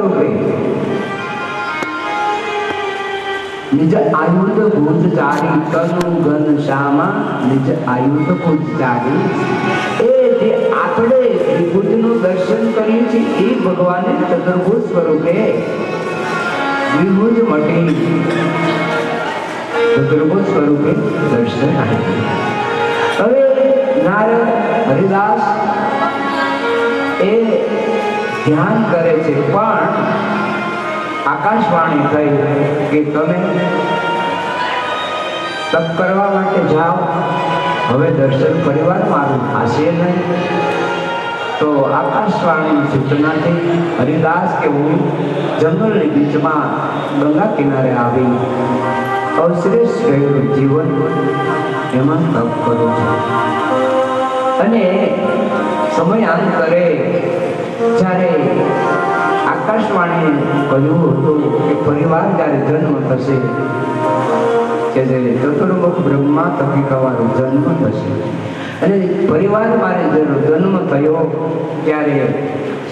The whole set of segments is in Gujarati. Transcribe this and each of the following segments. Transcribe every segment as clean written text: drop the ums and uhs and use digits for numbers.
स्वरूपे निज आयुध भुज चारी तनु गन श्यामा निज आयुध भुज चारी ए जे આપણે વિભૂતિનું દર્શન કરીએ છીએ એ ભગવાને ચતુર્ભુજ સ્વરૂપે વિભુજ મટી ચતુર્ભુજ સ્વરૂપે દર્શન આપ્યું. હવે નારદ હરિદાસ એ ધ્યાન કરે છે પણ આકાશવાણી થઈ કે તમે તપ કરવા માટે જાઓ, હવે દર્શન પરિવાર મારું થશે નહીં. તો આકાશવાણીની સૂચનાથી હરિદાસ કે હું જંગલની બીચમાં ગંગા કિનારે આવી અવશ્રેષ્ઠ ગયેલું જીવન એમાં તપ કરું છું. અને સમયાંતરે જ્યારે આકાશવાણી કહ્યું હતું કે પરિવાર જ્યારે જન્મ થશે કે જે ચતુર્મુખ બ્રહ્મા તપિકાવાનો જન્મ થશે અને પરિવાર મારે જન્મ થયો ત્યારે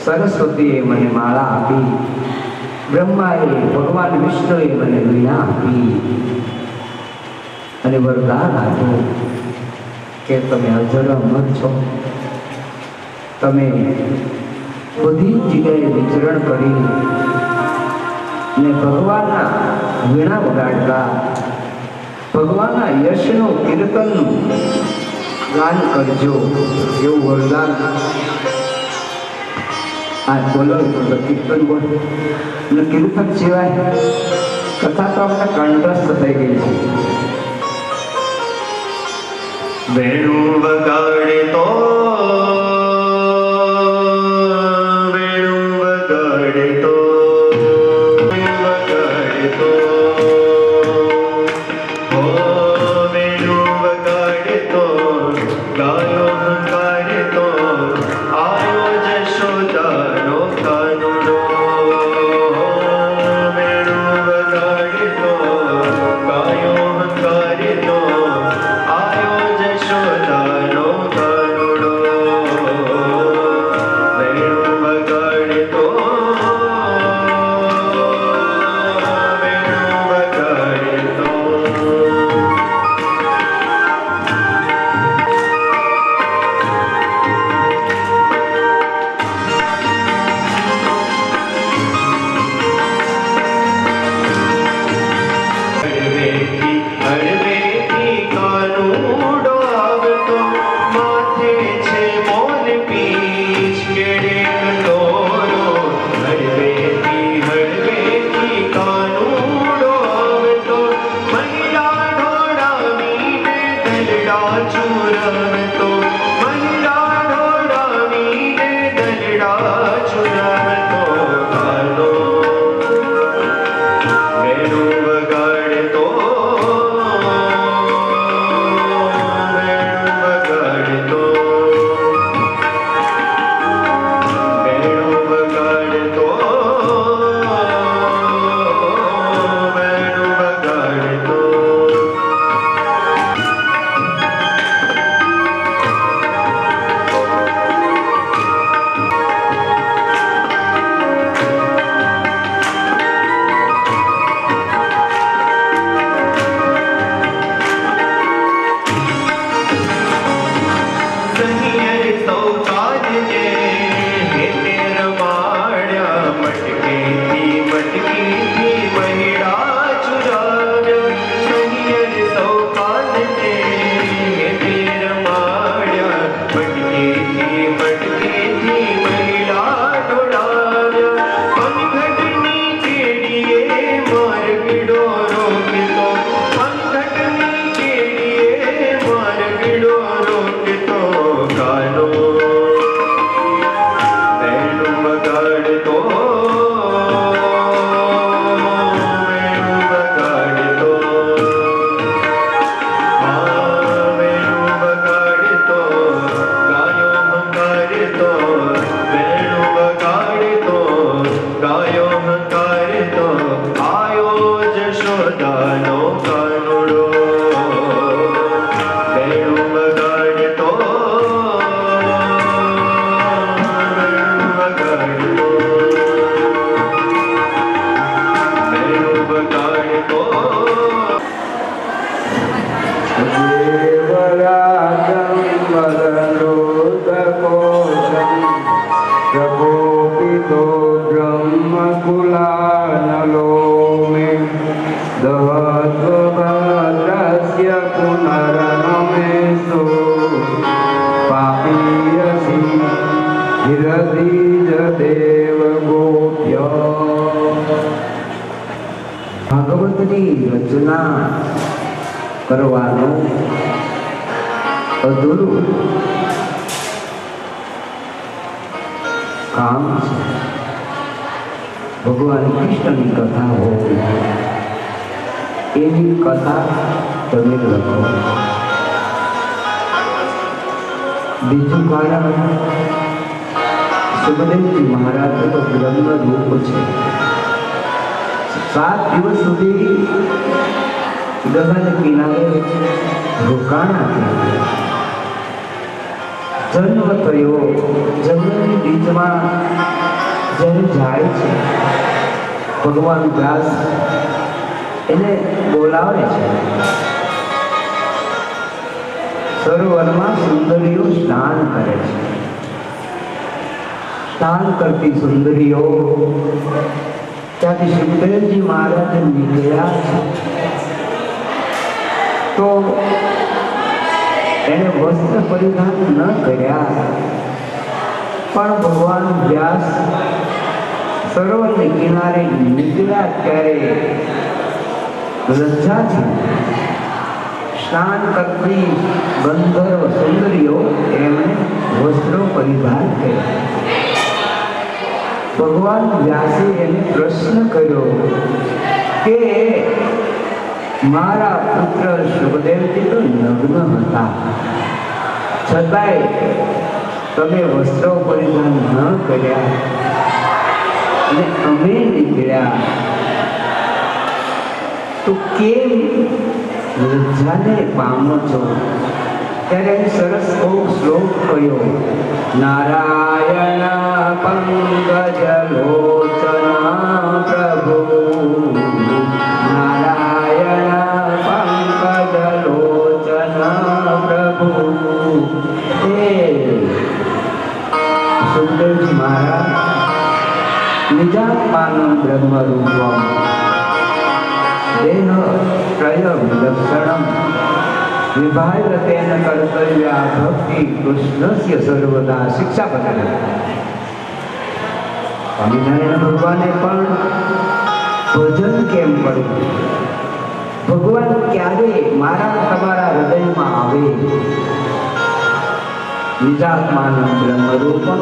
સરસ્વતીએ મને માળા આપી, બ્રહ્માએ ભગવાન વિષ્ણુએ મને વીણા આપી અને વરદાન આપ્યું કે તમે અજર અમર છો, તમે બધી જગ્યાએ વિચરણ કરી ને ભગવાનના વીણા વગાડતા, ભગવાનના યશનું કીર્તનનું ગાન કરજો એવું વરદાન. આ બોલો તો કીર્તન બોલો અને કીર્તન સિવાય કથા તો આપણે કંઠસ્થ થઈ ગઈ છે. વેણુ વગાડે તો तो ब्रह्मकुलानलो मे दहत्वभद्रस्य पुनर्नमेषु पापीयसि गिरधीज देव गोप्य। ભાગવતની રચના કરવાનો અધૂરું કામ છે. ભગવાન કૃષ્ણની કથા હોય એની કથા તમે લખો. બીજું કારણ સુખદેવજી મહારાજ તો બ્રહ્મ રૂપ છે. 7 દિવસ સુધી ગંગાના કિનારે રોકાણા. જન્મ થયો, જંગલની બીચમાં જ્યારે જાય છે ભગવાન વ્યાસ એને બોલાવે છે. સરોવરમાં સુંદરીઓ સ્નાન કરે છે. સ્નાન કરતી સુંદરીઓ ત્યાંથી સુખદેવજી મહારાજ નીકળ્યા તો એને વસ્ત્ર પરિધાન ન કર્યા, પણ ભગવાન વ્યાસ સરોવરની કિનારે નીકળ્યા ત્યારે લજ્જાથી સ્નાન કરતી ગંધર્વ સુંદરીઓ એમણે વસ્ત્રો પરિધાન કર્યા. ભગવાન વ્યાસે એને પ્રશ્ન કર્યો કે મારા પુત્ર સુખદેવજી તો નગ્ન હતા, છતાંય તમે વસ્ત્રો પરિધાન ન કર્યા અને અમે નીકળ્યા તો કેમ લજ્જાને પામો છો? ત્યારે સરસ બહુ શ્લોક કહ્યો. નારાયણ પંકજ લોચન પ્રભુ, નારાયણ પંકજ લોચન પ્રભુ. હે સુખદેવજી મહારાજ નિજાત્માનું બ્રહ્મરૂપમ દેહ ત્રય વિલક્ષણમ વિભાયતેન કર્તવ્યા ભક્તિ કૃષ્ણસ્ય સર્વદા. શિક્ષાપત્ર સ્વામિનારાયણ ભગવાને પણ ભજન કેમ કરવું? ભગવાન ક્યારે મારા તમારા હૃદયમાં આવે? નિજાત્માનું બ્રહ્મરૂપમ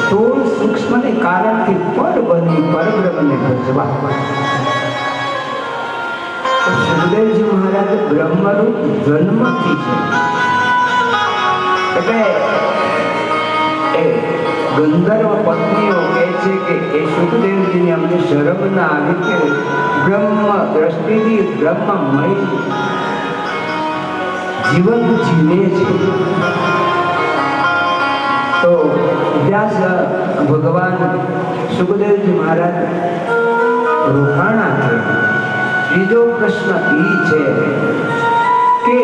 16 સૂક્ષ્મને કારણથી પર બની પરબ્રહ્મને ભજવા. સુખદેવજી મહારાજ બ્રહ્મરૂપ જન્મથી છે. એટલે એ ગંધર્વ પત્નીઓ કહે છે કે એ સુખદેવજીને અમને શરમ ના આવી કે બ્રહ્મ દ્રષ્ટિથી બ્રહ્મમય જીવન જીવે છે. તો વ્યાસ ભગવાન સુખદેવજી મહારાજ રોકાણા છે. બીજો પ્રશ્ન એ છે કે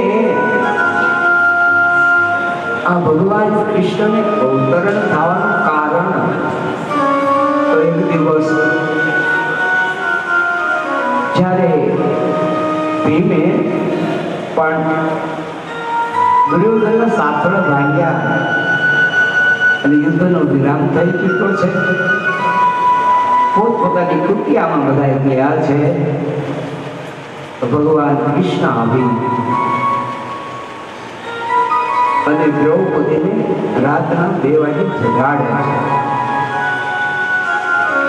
આ ભગવાન કૃષ્ણને અવતરણ થવાનું કારણ તો એક દિવસ જ્યારે ભીમે પણ દુર્યોધનના સાતડા ભાગ્યા અને યુદ્ધનો વિરામ થઈ ચૂક્યો છે. પોતપોતાની કુટિયામાં બધા ગયા છે. ભગવાન કૃષ્ણ આવી અને દ્રૌપદીને રાતના 2 વાગે જગાડે છે.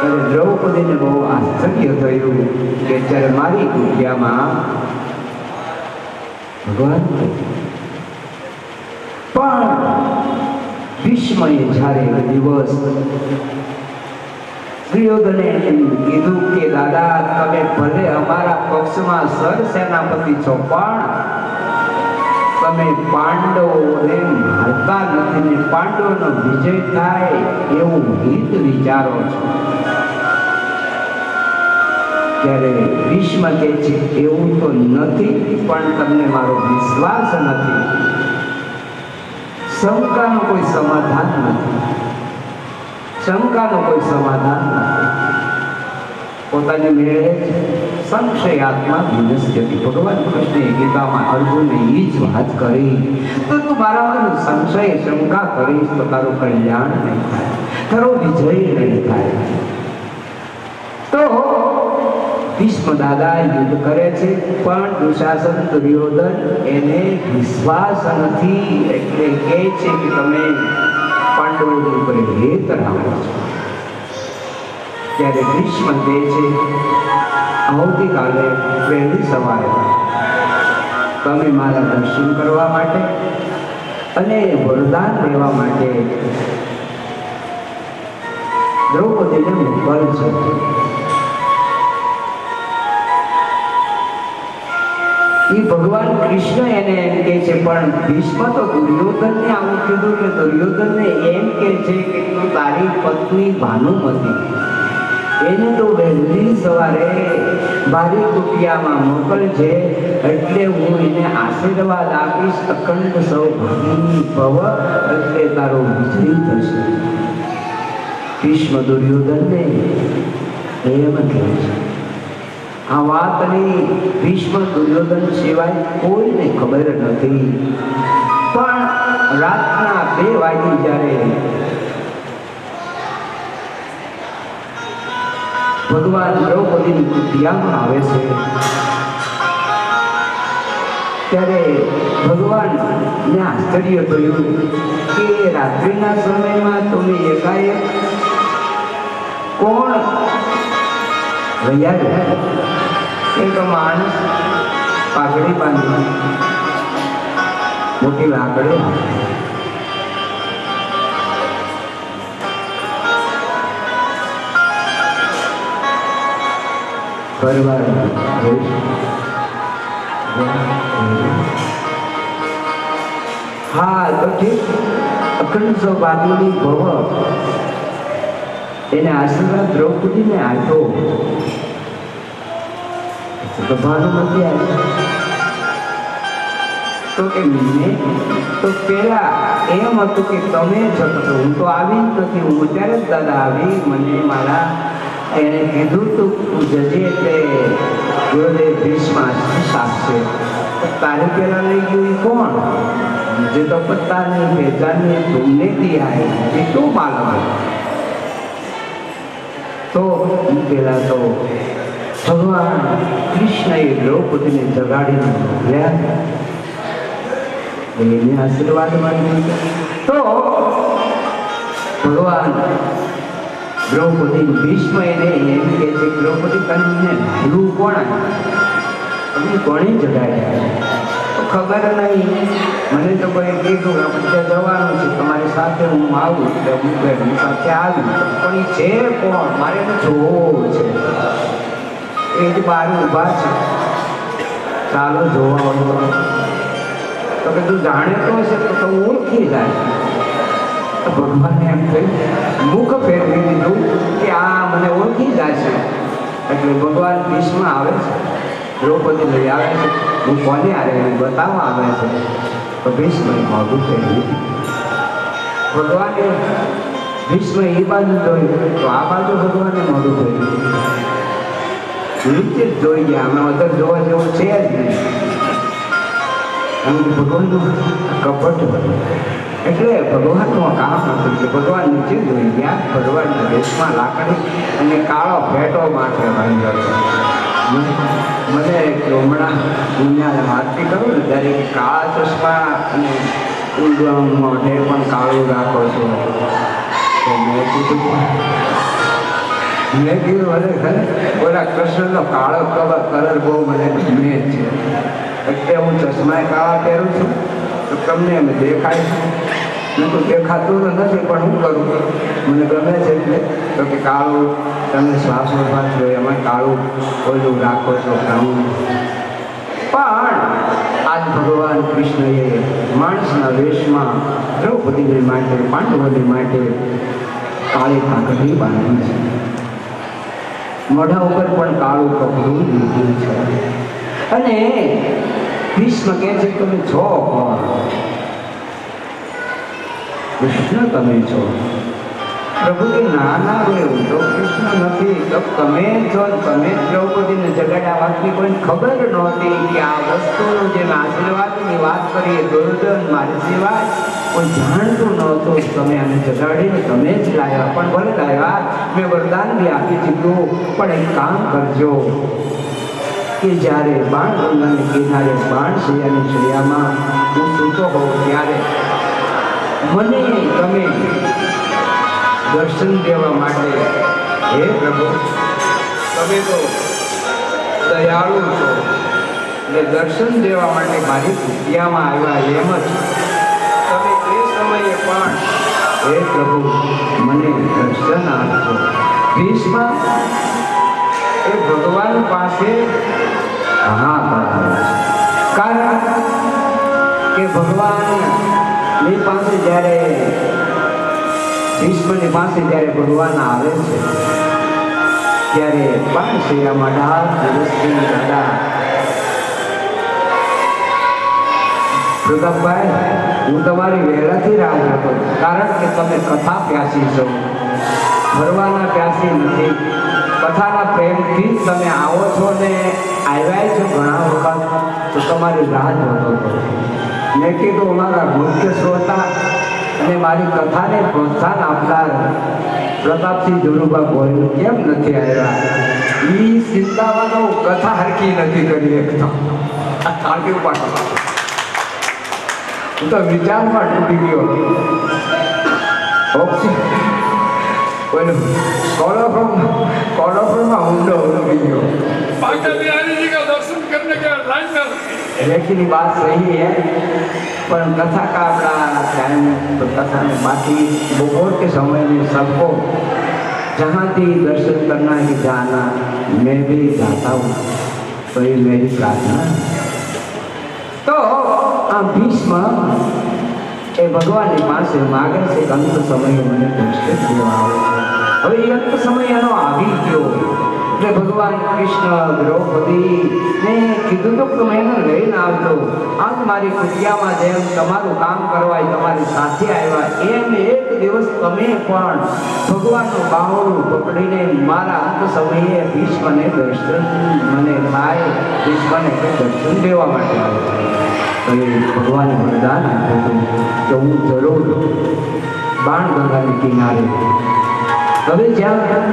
અને દ્રૌપદીને બહુ આશ્ચર્ય થયું કે જ્યારે મારી કુટિયામાં ભગવાન પણ ભીષ્મએ જ્યારે દિવસ દુર્યોધને કીધું કે દાદા તમે ભલે અમારા પક્ષમાં સરસેનાપતિ છો પણ તમે પાંડવોને મારતા નથી ને પાંડવોનો વિજય થાય એવું હિત વિચારો છો. ત્યારે ભીષ્મ કહે છે એવું તો નથી, પણ તમને મારો વિશ્વાસ નથી. શંકાનું કોઈ સમાધાન નથી. શંકાનો કોઈ સમાધાન નથી. પોતાની મેળે સંશયાત્મા વિનશ્યતિ. ભગવાન કૃષ્ણે ગીતામાં અર્જુનને એ જ વાત કરી. તો તું મારા સંશય શંકા કરીશ તો તારું કલ્યાણ નહીં થાય, તારો વિજય નહીં થાય. તો ભીષ્મ દાદા યુદ્ધ કરે છે, પણ દુશાસન દુર્યોધન એને વિશ્વાસ નથી, એટલે કહે છે કે તમે પાંડવોની ઉપર હેત રાખો છો. ત્યારે ભીષ્મ કહે છે આવતીકાલે વહેલી સવારે તમે મારા દર્શન કરવા માટે અને વરદાન લેવા માટે દ્રૌપદીને મોકલજો. એ ભગવાન કૃષ્ણ એને એમ કહે છે, પણ ભીષ્મ તો દુર્યોધનને આવું કીધું કે દુર્યોધનને એમ કહે છે કે તું તારી પત્ની ભાનુમતી એને તો વહેલી સવારે બારી કુટિયામાં મોકલજે, એટલે હું એને આશીર્વાદ આપીશ, અખંડ સૌભાગી ભવ, એટલે તારો વિજય થશે. ભીષ્મ દુર્યોધનને એમ કહે છે. આ વાતની ભીષ્મ દુર્યોધન સિવાય કોઈને ખબર નથી. પણ રાતના 2 વાગે જ્યારે ભગવાન દ્રૌપદીની કુટિયામાં આવે છે, ત્યારે ભગવાનને આશ્ચર્ય થયું કે રાત્રિના સમયમાં તમે એકાએક કોણ રહ્યા? એક માણસ પાઘડી બાંધી મોટી લાકડી ફરવા હા તો ઠીક, અખંડ સૌભાગ્યની ભવ એને આશીર્વાદ દ્રૌપદીને આપ્યો. તો ભાનુમતી આવી તો કે મેં તો પેલા એમ હતું કે તમે છો, તો હું તો આવી જ નથી, હું અત્યારે જ દાદા આવી. મને મારા એને કીધું તું જજે, એટલે ગુરુદેવ ભીષ્મ આપશે. તારે પેલા લઈ ગયું એ કોણ? मुझे तो पता नहीं, पहचान तुमने दिया है, ये क्यों मालूम है? तो પેલા તો ભગવાન કૃષ્ણએ દ્રૌપદીને જગાડીને મોકલ્યા, એને આશીર્વાદ માંગ્યા. તો ભગવાન દ્રૌપદી ભીષ્મ એને એમ કહે છે, દ્રૌપદી તને ભૂલું કોણ તમે કોણે જગાડ્યા? તો ખબર નહીં, મને તો કોઈ કીધું આપણે જવાનું છે, તમારી સાથે હું આવું, એટલે હું એની સાથે આવી. પણ એ છે કોણ? મારે એને જોવો છે. એ જ બહાર ઊભા છે, ચાલો જોવા. તો કે તું જાણે તો હશે તો ઓળખી જાય. તો ભગવાને એમ કહ્યું, મુખ ફેરવી દીધું કે આ મને ઓળખી જાય છે. એટલે ભગવાન ભીષ્મ આવે છે, દ્રૌપદી લઈ આવે છે, હું કોને આવે બતાવવા આવે છે. તો ભીષ્મ મોઢું ફેરવી ભગવાને ભીષ્મ એ બાજુ જોયું તો આ બાજુ ભગવાને મોઢું ફેરવ્યું. નીચે જ જોઈ ગયા, અમે અદર જોવા જેવું છે જ નહીં. અને ભગવાનનું કપટ એટલે ભગવાનનું કામ હતું કે ભગવાન નીચે જોઈ ગયા. ભગવાનના દેશમાં લાકડી અને કાળો ફેટો માટે બાંધ્યો હતો. મને હમણાં દુનિયા વાતથી કરું ને ત્યારે કાળા ચશ્મા અને મોઢે પણ કાળું રાખો છો. તો મેં કીધું મને ખરે ઓલા કૃષ્ણનો કાળો કલર બહુ મને ગમે છે, એટલે હું ચશ્મા કાળા પહેરું છું. તો તમને એમ દેખાય છે, મેં તો દેખાતું તો નથી, પણ હું કરું મને ગમે છે. એટલે તો કે કાળું તમે શ્વાસોશ્વાસ લો એમાં કાળું ઓલું રાખો છો બ્રાઉન. પણ આજ ભગવાન કૃષ્ણએ માણસના વેશમાં દ્રૌપદીને માટે, પાંડવોને માટે કાળી પાઘડી બાંધી છે. મોઢા ઉપર પણ કાળું કપડું લીધું છે. અને ભીષ્મ કહે છે તમે છો કોણ? કૃષ્ણ તમે છો. પ્રભુ કે ના ના રે હું તો કૃષ્ણ નથી, તો તમે છો, તમે જ દ્રૌપદીને જગાડ્યા. વાતની કોઈને ખબર નહોતી કે આ વસ્તુનું જે મેં આશીર્વાદની વાત કરી દુર્યોધન મારી સિવાય કોઈ જાણતું નહોતું. તમે આને જગાડીને તમે જ લાવ્યા, પણ ભલે લાવ્યા, મેં વરદાન બી આપી દીધું. પણ એક કામ કરજો કે જ્યારે બાણગંગાને કિનારે બાણશૈયાની શૈયામાં હું સૂતો હોઉં ત્યારે મને તમે દર્શન દેવા માટે, હે પ્રભુ તમે તો દયાળુ છો એટલે દર્શન દેવા માટે મારી કુટિયામાં આવ્યા. એમ જ તમે તે સમયે પણ હે પ્રભુ મને દર્શન આપજો. ભીષ્મ એ ભગવાન પાસે કારણ કે ભગવાનની પાસે જ્યારે ભીષ્મની પાસે જ્યારે ભગવાન આવે છે ત્યારે બાણશૈયામાં 18 દિવસથી દાદા પ્રતાપભાઈ હું તમારી વહેલાથી રાહ જોતો, કારણ કે તમે કથા પ્યાસી છો, ફરવાના પ્યાસી નથી. કથાના પ્રેમથી જ તમે આવો છો ને આવ્યા છો ઘણા વખત, તો તમારી રાહ જોતો હતો. મેં કીધું અમારા મુખ્ય શ્રોતા અને મારી કથાને પ્રોત્સાહન આપનાર પ્રતાપસિંહ ધુરુભા ગોહિલ કેમ નથી આવ્યા? એ ચિંતાવાનો કથા હરકી નથી કરી એકતા આરતી ઉપાડો. હું તો વિચારમાં તૂટી ગયો. कोलोफ्रम ऊंडो गयो। लेकिन बात सही है, पर कथा का अपना टाइम तो कथा में बाकी दोपहर के समय में सबको जहाँ भी दर्शन करना है जाना, मैं भी जाता हूँ, तो ये मेरी प्रार्थना। तो भीष्म એ ભગવાનની પાસે માગે છે કે અંત સમયે મને દર્શન દેવા આવે છે. હવે એ અંત સમય એનો આવી ગયો એટલે ભગવાન કૃષ્ણ દ્રૌપદીને કીધું તો તમે એને લઈને આવજો. આજ મારી કુટિયામાં જેમ તમારું કામ કરવા તમારી સાથે આવ્યા એમ એક દિવસ તમે પણ ભગવાનનું બાહોડું પકડીને મારા અંત સમયે ભીષ્મને દર્શન મને થાય, ભીષ્મને દર્શન દેવા માટે આવ્યા. તો એ ભગવાને વરદાન આપ્યું કે હું જરૂર બાણગંગાની કિનારે. હવે જ્યાં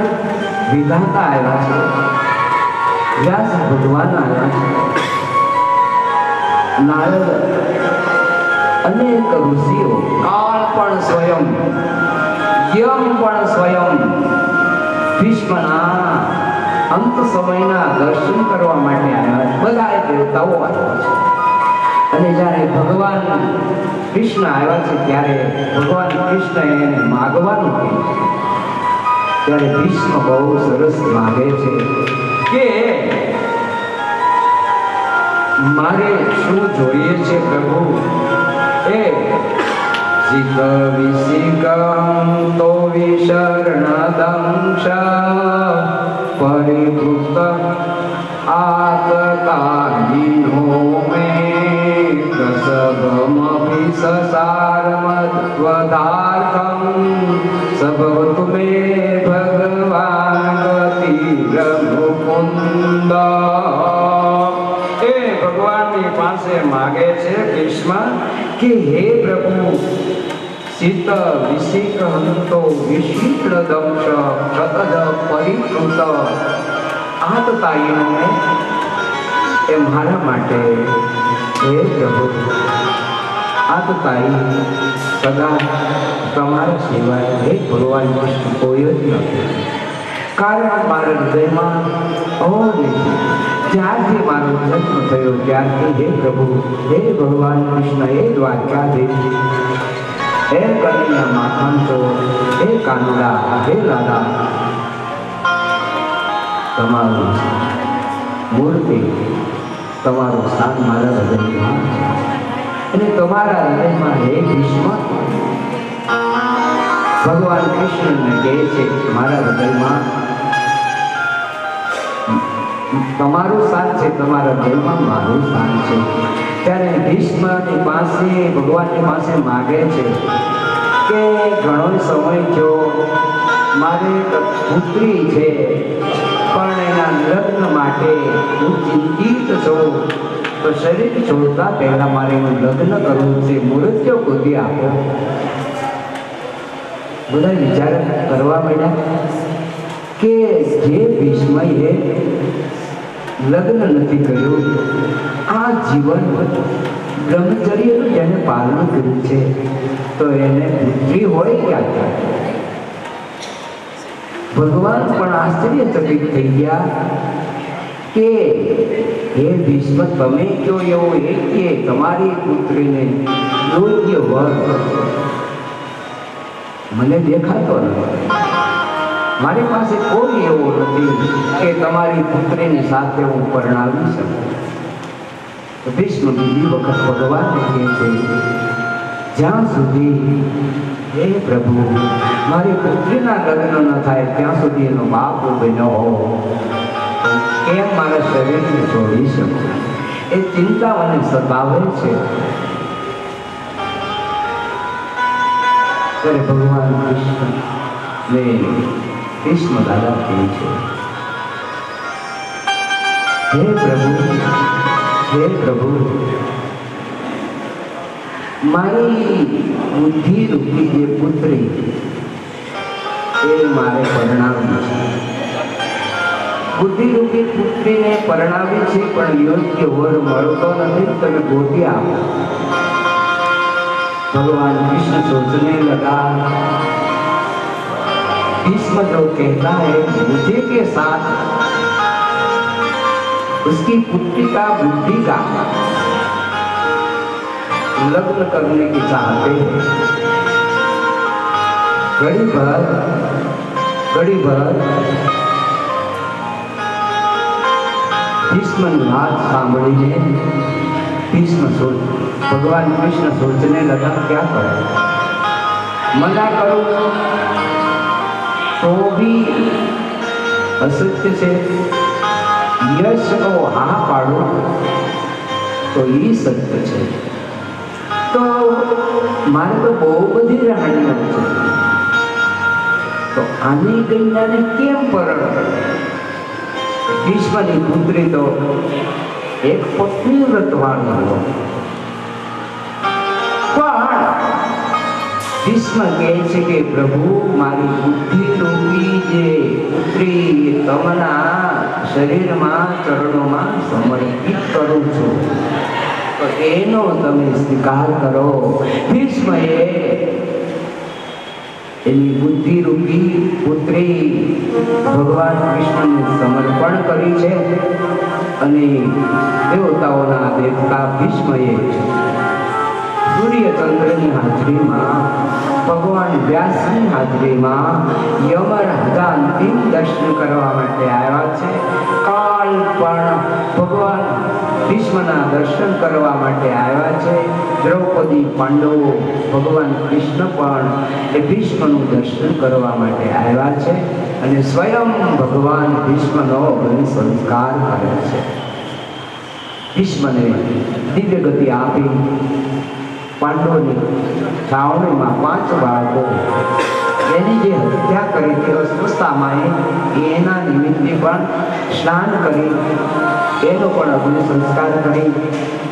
વિધાતા આવ્યા છે, વ્યાસ ભગવાન આવ્યા છે, નારદ અનેક ઋષિઓ, કાળ પણ સ્વયં, યમ પણ સ્વયં ભીષ્મના અંત સમયના દર્શન કરવા માટે આવ્યા છે. બધા દેવતાઓ આવ્યા છે. અને જ્યારે ભગવાન કૃષ્ણ આવ્યા છે ત્યારે ભગવાન કૃષ્ણ એને માગવાનું કહ્યું. ત્યારે ભીષ્મ બહુ સરસ માગે છે કે મારે શું જોઈએ છે પ્રભુ? એ સિક વિસિકમ તો વિશરણદંશ પરિભુક્ત આતકાલીનો મે સભમપી સસારમદ્વદાર્થમ સભવતુ મે ભગવાન ગતિર્મુકુંદ. એ ભગવાનની પાસે માગે છે ભીષ્મ કે હે પ્રભુ, શીત વિશિક હંતો વિશિષ્ટ દંશ શતજ પરિકૃત આતતાયીનો એ મારા માટે હે પ્રભુ, આતતાયી સદા તમારા સિવાય હે ભગવાન કૃષ્ણ કોઈ જ નથી. કારણ મારા હૃદયમાં જ્યારથી મારો જન્મ થયો ત્યારથી હે પ્રભુ, હે ભગવાન કૃષ્ણ, હે દ્વારકાધીશ, હે કનૈયા માખણ ચોર, હે કાનુડા, હે લાલા, તમારું મૂર્તિ, તમારું સ્થાન મારા હૃદયમાં અને તમારા હૃદયમાં હે ભીષ્મ. ભગવાન કૃષ્ણને કહે છે મારા હૃદયમાં તમારું સ્થાન છે, તમારા હૃદયમાં મારું સ્થાન છે. ત્યારે ભીષ્મની પાસે ભગવાનની પાસે માગે છે કે કે ઘણો સમય થયો, મારે એક પુત્રી છે, પણ એના લગ્ન માટે હું ચિંતિત છું. તો શરીર છોડતા પહેલા મારે એનું લગ્ન કરવું છે, મુહૂર્ત ગોતી આપો. બધા વિચાર કરવા માંડ્યા કે જે ભીષ્મએ લગ્ન નથી કર્યું, આ જીવન બ્રહ્મચર્યનું જેને પાલન કર્યું છે, તો એને પુત્રી હોય ક્યાં? ભગવાન પણ આશ્ચર્યચકિત થઈ ગયા કે હે ભીષ્મ, તમે કયો એવો એક કે તમારી પુત્રીને યોગ્ય વર મને દેખાતો નથી. મારી પાસે કોઈ એવો નથી કે તમારી પુત્રીની સાથે હું પરણાવી શકું. તો ભીષ્મ બીજી વખત ભગવાનને કહે છે, જ્યાં સુધી હે પ્રભુ મારી પુત્રીના લગ્ન ન થાય ત્યાં સુધી એનો બાપ બન્યો હો, કેમ મારા શરીરને છોડી શકું? એ ચિંતા મને સતાવે છે. ત્યારે ભગવાન કૃષ્ણ ને ભીષ્મ દાદા કહે છે, હે પ્રભુ, મારી બુદ્ધિ રૂપી જે પુત્રી એ મારે પરણાવી છે. બુદ્ધિ રૂપી પુત્રીને પરણાવી છે, પણ યોગ્ય વર મળતો નથી. તમે ગોતી આપો. भगवान कृष्ण सोचने लगा, भीष्म जो कहता है मुझे के साथ उसकी पुत्री का बुद्धि का लग्न करने की चाहते हैं. घड़ी भर भीष्म बात सांभळीने भीष्म भगवान कृष्ण सोचने लगा, क्या करो? मना करो तो भी असत्य से, यश को हा पाड़ो तो ये सत्य है. तो मारे तो बहु बधी राणीઓ છે, તો આની કન્યાને કેમ પરણે? ભીષ્મની પુત્રી તો એક પત્ની વ્રતવાળી હતો. ભીષ્મ કહે છે કે પ્રભુ, મારી બુદ્ધિ રૂપી જે પુત્રી તમના શરીરમાં ચરણોમાં સમર્પિત કરું છું, તો એનો તમે સ્વીકાર કરો. ભીષ્મએ એની બુદ્ધિ રૂપી પુત્રી ભગવાન કૃષ્ણને સમર્પણ કરી છે. અને દેવતાઓના દેવતા ભીષ્મએ સૂર્યચંદ્રની હાજરીમાં, ભગવાન વ્યાસની હાજરીમાં યમરાજા અંતિમ દર્શન કરવા માટે આવ્યા છે. કાલ પણ ભગવાન ભીષ્મના દર્શન કરવા માટે આવ્યા છે. દ્રૌપદી, પાંડવો, ભગવાન કૃષ્ણ પણ એ ભીષ્મનું દર્શન કરવા માટે આવ્યા છે. અને સ્વયં ભગવાન ભીષ્મનો સંસ્કાર કરે છે. ભીષ્મને દિવ્ય ગતિ આપી પાંડવોની છાવણીમાં 5 બાળકો એની જે હત્યા કરી હતી અસ્વસ્થતામાં, એના નિમિત્તે પણ સ્નાન કરી એનો પણ અગ્નિ સંસ્કાર કરી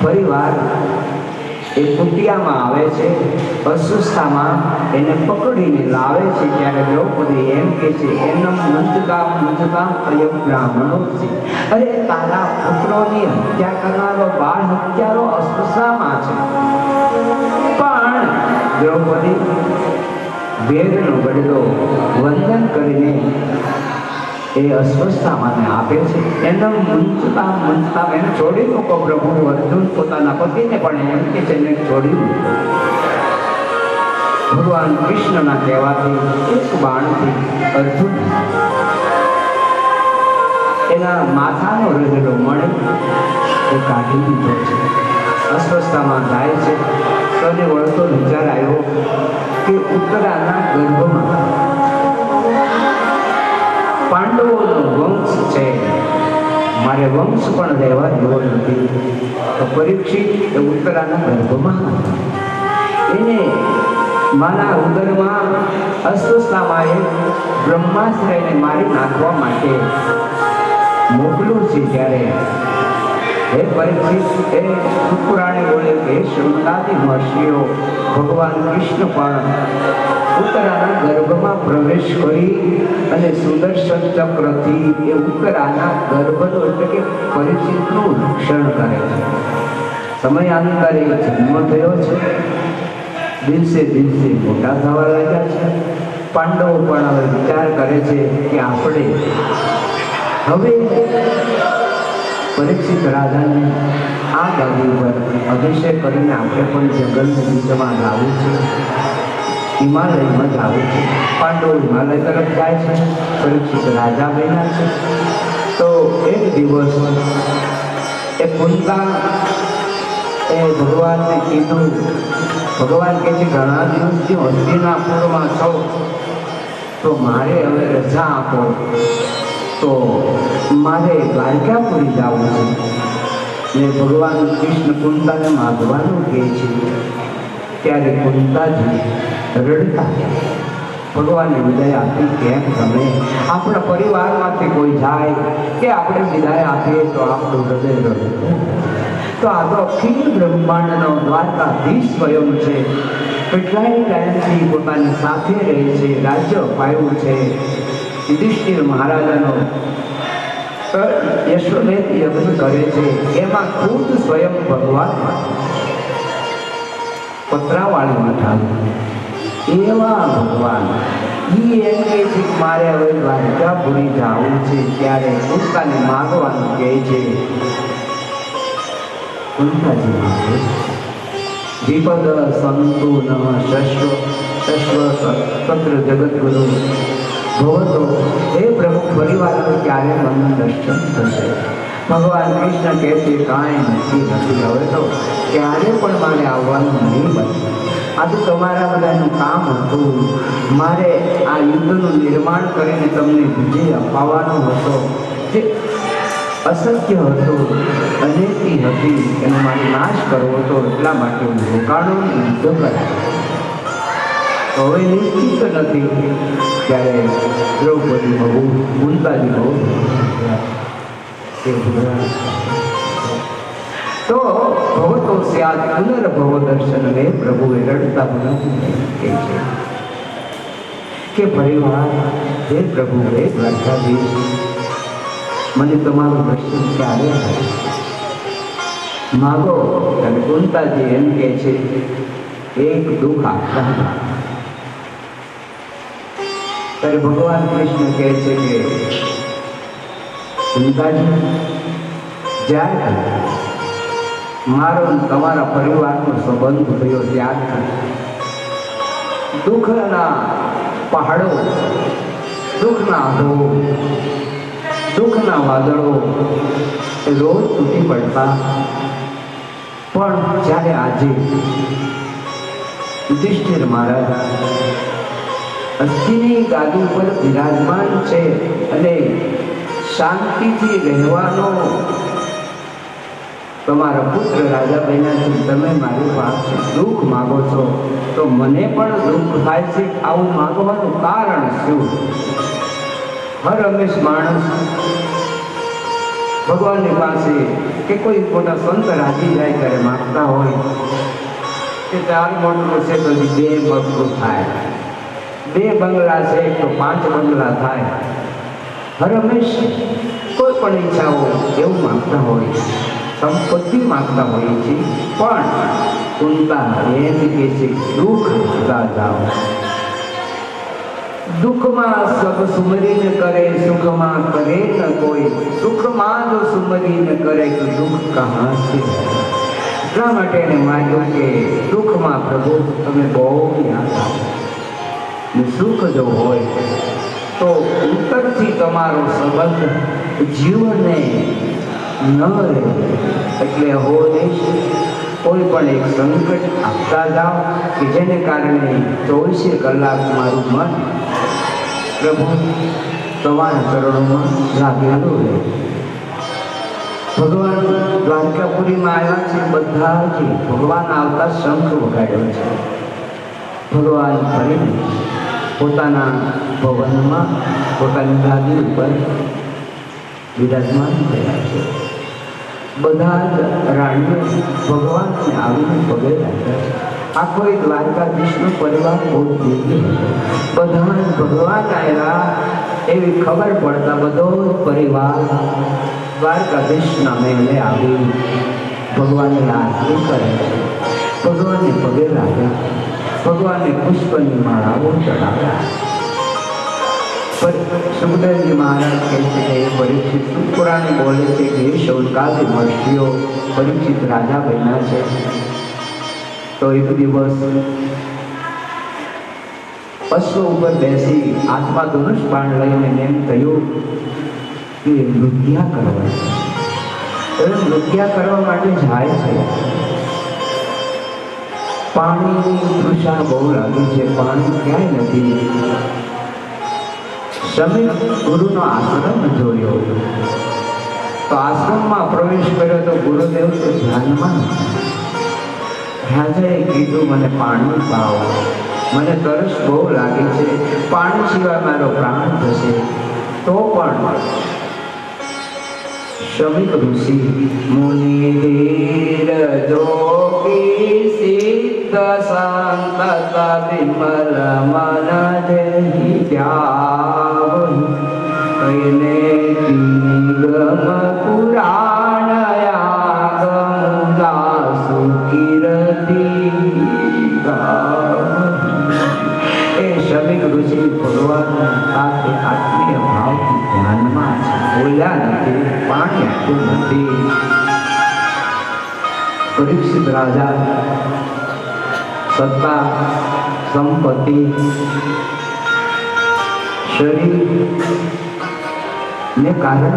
ફરીવાર એ કુટિયામાં આવે છે. અસ્વસ્થતામાં એને પકડીને લાવે છે. ત્યારે દ્રૌપદી એમ કે છે, એનમ મંજકામ અયમ બ્રાહ્મણો છે. અરે તારા પુત્રોની હત્યા કરનારો બાળ હત્યારો અસ્વસ્થતામાં છે. પણ દ્રૌપદી વેદનો બદલો વંદન કરીને એ અસ્વસ્થતામાં આપે છે. એનો મંચતા એને છોડી મૂકો પ્રભુ. અર્જુન પોતાના પતિને પણ એમ કે છે, એને છોડી મૂકો. ભગવાન કૃષ્ણના કહેવાથી એક બાણથી અર્જુન એના માથાનો રહેલો મણે એ કાઢી દીધો છે. અસ્વસ્થતામાં જાય છે. તને વળતો વિચાર આવ્યો કે ઉત્તરાના ગર્ભમાં પાંડવોનો વંશ છે, મારે વંશ પણ રહેવા જેવો નથી. તો પરીક્ષિત એ ઉત્તરાના ગર્ભમાં એને માના ઉદરમાં અસ્વસ્થામાં બ્રહ્માશ્રયને મારી નાખવા માટે મોકલું છે. ત્યારે હે પરીક્ષિત, એ શુક્રાણી બોલે કે શૃંગાદી મહર્ષિઓ ભગવાન કૃષ્ણ પણ ઉત્તરાના ગર્ભમાં પ્રવેશ કરી અને સુદર્શન ચક્રથી એ ઉત્તરાના ગર્ભનો એટલે કે પરીક્ષિતનું રક્ષણ કરે છે. સમયાંતરે જન્મ થયો છે, દિવસે દિવસે મોટા થવા લાગ્યા છે. પાંડવો પણ હવે વિચાર કરે છે કે આપણે હવે પરીક્ષિત રાજાને આ ગાદી ઉપર અભિષેક કરીને આપણે પણ જંગલની બીચમાં લાવવું છે, હિમાલયમાં જવું છે. પાંડવો હિમાલય તરફ જાય છે, પરીક્ષિત રાજા બન્યા છે. તો એક દિવસ એ કુંતા એ ભગવાનને કીધું, ભગવાન કહે છે ઘણા દિવસથી હસ્તિનાપુરમાં છો, તો મારે હવે રજા આપો, તો મારે દ્વારકાપુરી જવું છે. ને ભગવાન કૃષ્ણ કુંતાને માગવાનું કહે છે. ત્યારે કુંતાજી રડતા ભગવાનને વિદાય આપી, કેમ તમે આપણા પરિવારમાંથી કોઈ જાય કે આપણે વિદાય આપીએ તો આપણું હૃદય રડે. તો આ તો અખિલ બ્રહ્માંડનો દ્વારકાધીશ સ્વયં છે. કેટલાય ટાઈમથી પોતાની સાથે રહે છે, રાજ્ય અપાયું છે. યુધિષ્ઠિર મહારાજાનો યશોમેધ યજ્ઞ કરે છે, એમાં ખુદ સ્વયં ભગવાન પત્રાવાળીમાં ઠાલવે એવા ભગવાન ઈ એમ કહે છે કે મારે હવે દ્વારકાપુરી જવું છે. ત્યારે કુંતાને માગવાનું કહે છે. કુંતાજી માગે વિપદ સંતુ નઃ શશ્વ તત્ર જગદગુરુ ભવતો, હે પ્રભુ પરિવાર ક્યારે મને દર્શન થશે? ભગવાન કૃષ્ણ કહે છે કાંઈ નથી, હવે તો ક્યારે પણ મારે આવવાનું નહીં બને. આ તો તમારા બધાનું કામ હતું. મારે આ યુદ્ધનું નિર્માણ કરીને તમને વિજય અપાવવાનો હતો, જે અસત્ય હતું, અનેકી હતી, એનો મારે નાશ કરવો હતો. એટલા માટે હું રોકાણો યુદ્ધ કરાય. હવે નિશ્ચિત નથી. ત્યારે દ્રૌપદી બહુ કુંતાજી બહુ તો ભવતો સ્યાદ પુનર્ભવ દર્શન ને પ્રભુએ રડતા કહે છે કે પરિવાર, હે પ્રભુ, હે દ્વારકાધીશ, મને તમારું દર્શન ક્યારે થાય? માગો. અને કુંતાજી એમ કહે છે એક દુઃખ આપતા. ત્યારે ભગવાન કૃષ્ણ કહે છે કે કુંતાજી, જ્યારે મારો તમારા પરિવારનો સંબંધ થયો ત્યારથી દુઃખના પહાડો, દુઃખના ધો, દુઃખના વાદળો એ રોજ તૂટી પડતા. પણ જ્યારે આજે યુધિષ્ઠિર મહારાજ અસ્થિની ગાદી ઉપર બિરાજમાન છે અને શાંતિથી રહેવાનો તમારા પુત્ર રાજા બન્યા છે, તમે મારી પાસે દુઃખ માગો છો, તો મને પણ દુઃખ થાય છે. આવું માગવાનું કારણ શું? હર હંમેશ માણસ ભગવાનની પાસે કે કોઈ મોટા સંત રાજી જાય ત્યારે માગતા હોય કે 4 મોટું છે તો 2 બંગલું થાય, 2 બંગલા છે તો 5 બંગલા થાય. હર હંમેશ કોઈ પણ ઈચ્છાઓ એવું માગતા હોય, સંપત્તિ માગતા હોય છે. પણ કુંતા એમ કહે છે દુઃખ આપતા જાઓ. દુઃખમાં સબ સુમરીને કરે, સુખમાં કરે ન કોઈ. સુખમાં જો સુમરીને કરે તો દુઃખ કહાં છે? એટલા માટે એને માગ્યું કે દુઃખમાં પ્રભુ તમે બહુ યાદ આવો, ને સુખ જો હોય તો ઉત્તરથી તમારો સંબંધ જીવને ન રહે. એટલે હો દેશ કોઈ પણ એક સંકટ આપતા જાઓ કે જેને કારણે 24 કલાક મારું મન પ્રભુ તમારા ચરણોમાં લાગેલું રહે. ભગવાન દ્વારકાપુરીમાં આવ્યા છે, બધાથી ભગવાન આવતા શંખ વગાડ્યો છે. ભગવાન ફરીને પોતાના ભવનમાં પોતાની ગાદી ઉપર વિરાજમાન થયા છે. બધા જ રાણીઓ ભગવાનને આવીને પગે લાગ્યા છે. આખો એક દ્વારકાધીશનો પરિવાર બહુ ભેગી હતો. બધા જ ભગવાન આવ્યા એવી ખબર પડતા બધો જ પરિવાર દ્વારકાધીશના મહેલે આવી ભગવાનની આરતી કરે છે, ભગવાનને પગે લાગે, ભગવાનને પુષ્પની માળાઓ ચડાવ્યા. સુખદેવજી મહારાજ કહે છે કે એ પરીક્ષિત પુરાણે બોલે છે કે એ શૌનકાદી મહર્ષિઓ પરીક્ષિત રાજા બન્યા છે. તો એક દિવસ અશ્વ ઉપર બેસી હાથમાં ધનુષ બાણ લઈને એમ કહ્યું કે નૃત્યા કરવા છે. હવે નૃત્યા કરવા માટે જાય છે. પાણીની તૃષા બહુ લાગી છે, પાણી ક્યાંય નથી. સમીપ ગુરુનો આશ્રમ જોયો તો આશ્રમમાં પ્રવેશ કર્યો તો ગુરુદેવ તો ધ્યાનમાં. રાજાએ કીધું મને પાણી પાવ, મને તરસ બહુ લાગે છે, પાણી સિવાય મારો પ્રાણ જશે. તો પણ શમિક ઋષિ મુનિ ધીર જોગી સિદ્ધ શાંત વિમલ મન દેહી ધ્યાન કઈને નિગમ પુરાણ યાગમ દાસુ કીર્તિ એ શમિક ઋષિ ભગવાન સાથે આત્મીય ભાવથી ધ્યાનમાં છે. બોલ્યા નથી, પાણી આપતું નથી. પરીક્ષિત રાજા સત્તા, સંપત્તિ, શરીર ને કારણે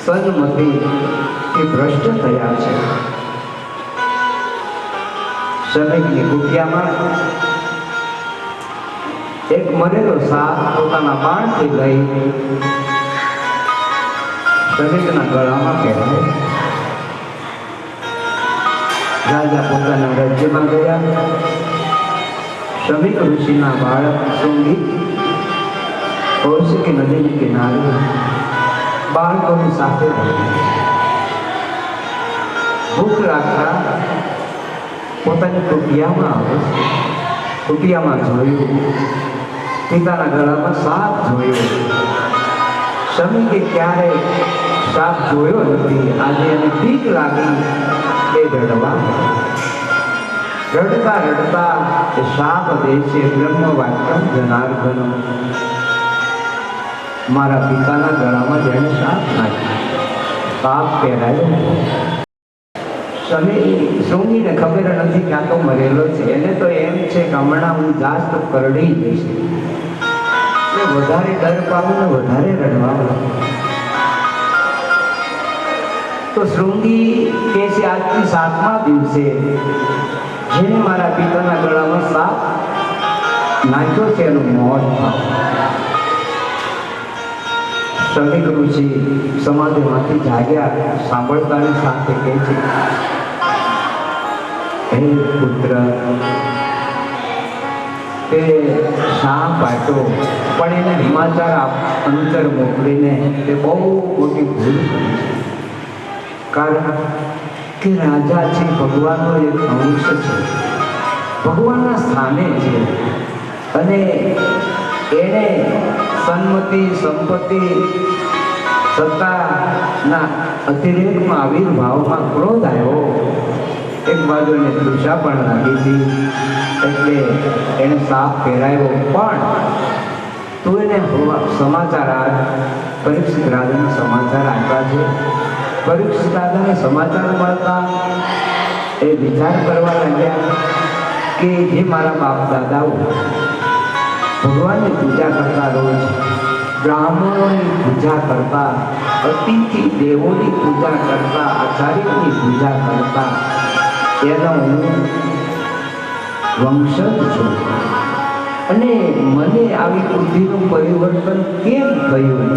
સન્મતિ એ ભ્રષ્ટ થયા છે. શમિકની કુટિયામાં એક મરેલો સાપ પોતાના બાણથી લઈ શમિકના ગળામાં પહેરાય. રાજા પોતાના રાજ્યમાં ગયા. શમિક ઋષિના બાળક શૃંગી કૌશિકી નદીની કિનારે બાળકોની સાથે રહ્યા. ભૂખ લાગતા પોતાની કુટિયામાં આવે. કુટિયામાં જોયું, પિતાના ગળામાં સાપ જોયો. શમિકે ક્યારે સાપ જોયો નથી. આજે એને બીક લાગી. એ રડવા રડતા રડતા એ સાપ દે છે બ્રહ્મ વાક્યમ જનાર્દન. મારા પિતાના ગળામાં જેને સાપ નાખ્યો, સાપ પહેરાયો. શૃંગીને ખબર નથી ક્યાં તો મરેલો છે. એને તો એમ છે કે હમણાં હું જાસ તો કરડી જઈશ. વધારે ડર પામે ને વધારે રડવા. તો શૃંગી કે છે આજથી 7મા દિવસે જેને મારા પિતાના ગળામાં સાપ નાખ્યો છે એનું મોત થાય. શમિક ઋષિ સમાધિમાંથી જાગ્યા. સાંભળતાની સાથે કહે છે, હે પુત્ર, તે સાપ આપ્યો પણ એને હિમાચાર અંતર મોકલીને તે બહુ મોટી ભૂલ કરી છે. કારણ કે રાજા છે, ભગવાનનો એક અંશ છે, ભગવાનના સ્થાને છે, અને એણે સન્મતિ, સંપત્તિ, સત્તાના અતિરેકમાં આવિર્ભાવમાં ક્રોધ આવ્યો. એક બાજુ એને તૃષા પણ લાગી હતી, એટલે એને સાપ પહેરાયો. પણ તું એને સમાચાર પરીક્ષિત રાજાને સમાચાર આપ્યા છે. પરીક્ષિત રાજાને સમાચાર મળતા એ વિચાર કરવા લાગ્યા કે જે મારા બાપ દાદાઓ ભગવાનની પૂજા કરતા, રોજ બ્રાહ્મણોની પૂજા કરતા, અતિથિ દેવોની પૂજા કરતા, આચાર્યની પૂજા કરતા, એનો હું વંશજ છું. અને મને આવી બુદ્ધિનું પરિવર્તન કેમ થયું?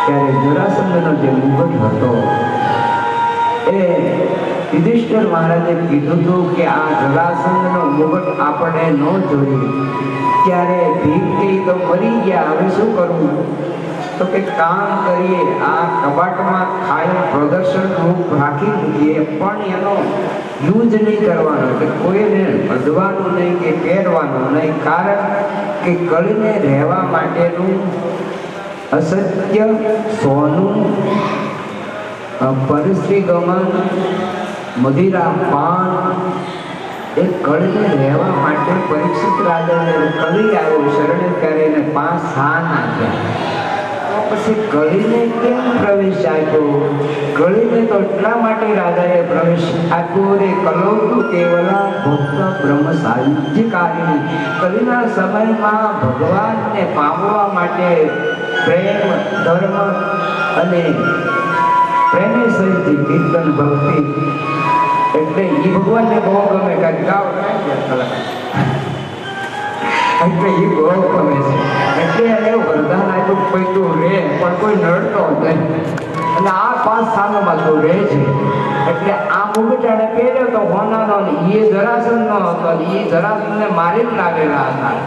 ત્યારે જરાસંઘનો જે મુગટ હતો એ યુધિષ્ઠિર મહારાજે કીધું હતું કે આ જરાસંઘનો મુગટ આપણે ન જોઈએ. ત્યારે ભીમ કે ઈ તો મરી ગયા, હવે શું કરવું? તો કે કામ કરીએ, આ કબાટમાં ખાય પ્રદર્શન રૂપ રાખી મૂકીએ, પણ એનો યુઝ નહીં કરવાનો, કે કોઈને અડવાનું નહીં કે પહેરવાનું નહીં. કારણ કે કળીને રહેવા માટેનું અસત્ય, સોનું, પરસ્ત્રી ગમન, મદિરા પાન, એ કળીને રહેવા માટે પરીક્ષિત રાજાને કળી આવ્યો શરણે કરીને 5 સ્થાન આપ્યા. પછી કળીને કેમ પ્રવેશ આપ્યો? કળીને તો એટલા માટે રાજાએ પ્રવેશ આપ્યો રે કલોતુ કેવલા ભક્ત બ્રહ્મ સાયુજ્યકારી. કળીના સમયમાં ભગવાનને પામવા માટે પ્રેમ, ધર્મ અને પ્રેમે સહિત કીર્તન ભક્તિ, એટલે એ ભગવાનને બહુ ગમે. કાંઈક ગાવ એટલે એ બહુ ગમે છે. એટલે એને વરદાન આપ્યું કોઈ તું રે, પણ કોઈ નડતો નહીં, અને આ 5 સ્થાનોમાં તું રહે છે. એટલે આ મુગટાને પહેર્યો તો હોનાનો, એ જરાસંઘનો હતો, એ જરાસંઘને મારી જ લાગેલા હતા.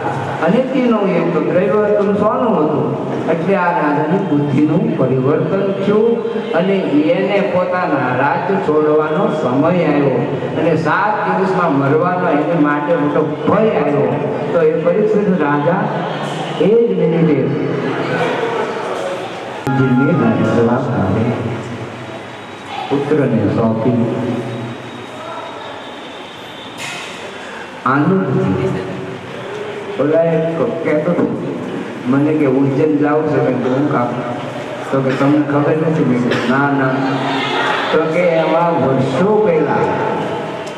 અને તેનું એ તો દ્રવ્યતું સોનું હતું. એટલે આ રાજાની બુદ્ધિનું પરિવર્તન થયું અને એને પોતાના રાજ્ય છોડવાનો સમય આવ્યો અને 7 દિવસમાં મરવાનો એને માટે મોટો ભય આવ્યો. તો એ પરીક્ષિત રાજા એ જ મિનિટે જવાબદારી પુત્રને સોંપી આનંદથી. ઓલા કહેતો હતો મને કે ઉજ્જૈન જાવ છે, કે હું કામ? તો કે તમને ખબર નથી? મેં ના ના. તો કે એવા વર્ષો પહેલા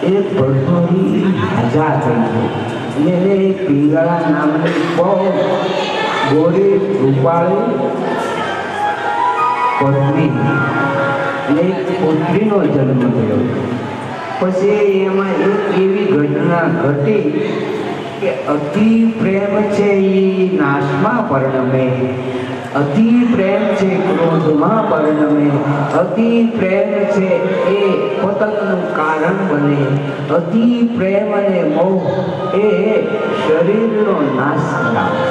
એક ભરતોની રાજા થઈ છે, અને એને એક પિંગળા નામની બહુ ગોરી રૂપાળી પત્ની અને એક પુત્રીનો જન્મ થયો. પછી એમાં એક એવી ઘટના ઘટી કે અતિ પ્રેમ છે એ નાશમાં પરિણમે, અતિ પ્રેમ છે ક્રોધમાં પરિણમે, અતિ પ્રેમ છે એ પતનનું કારણ બને, અતિ પ્રેમ અને મોહ એ શરીરનો નાશ કરાવે.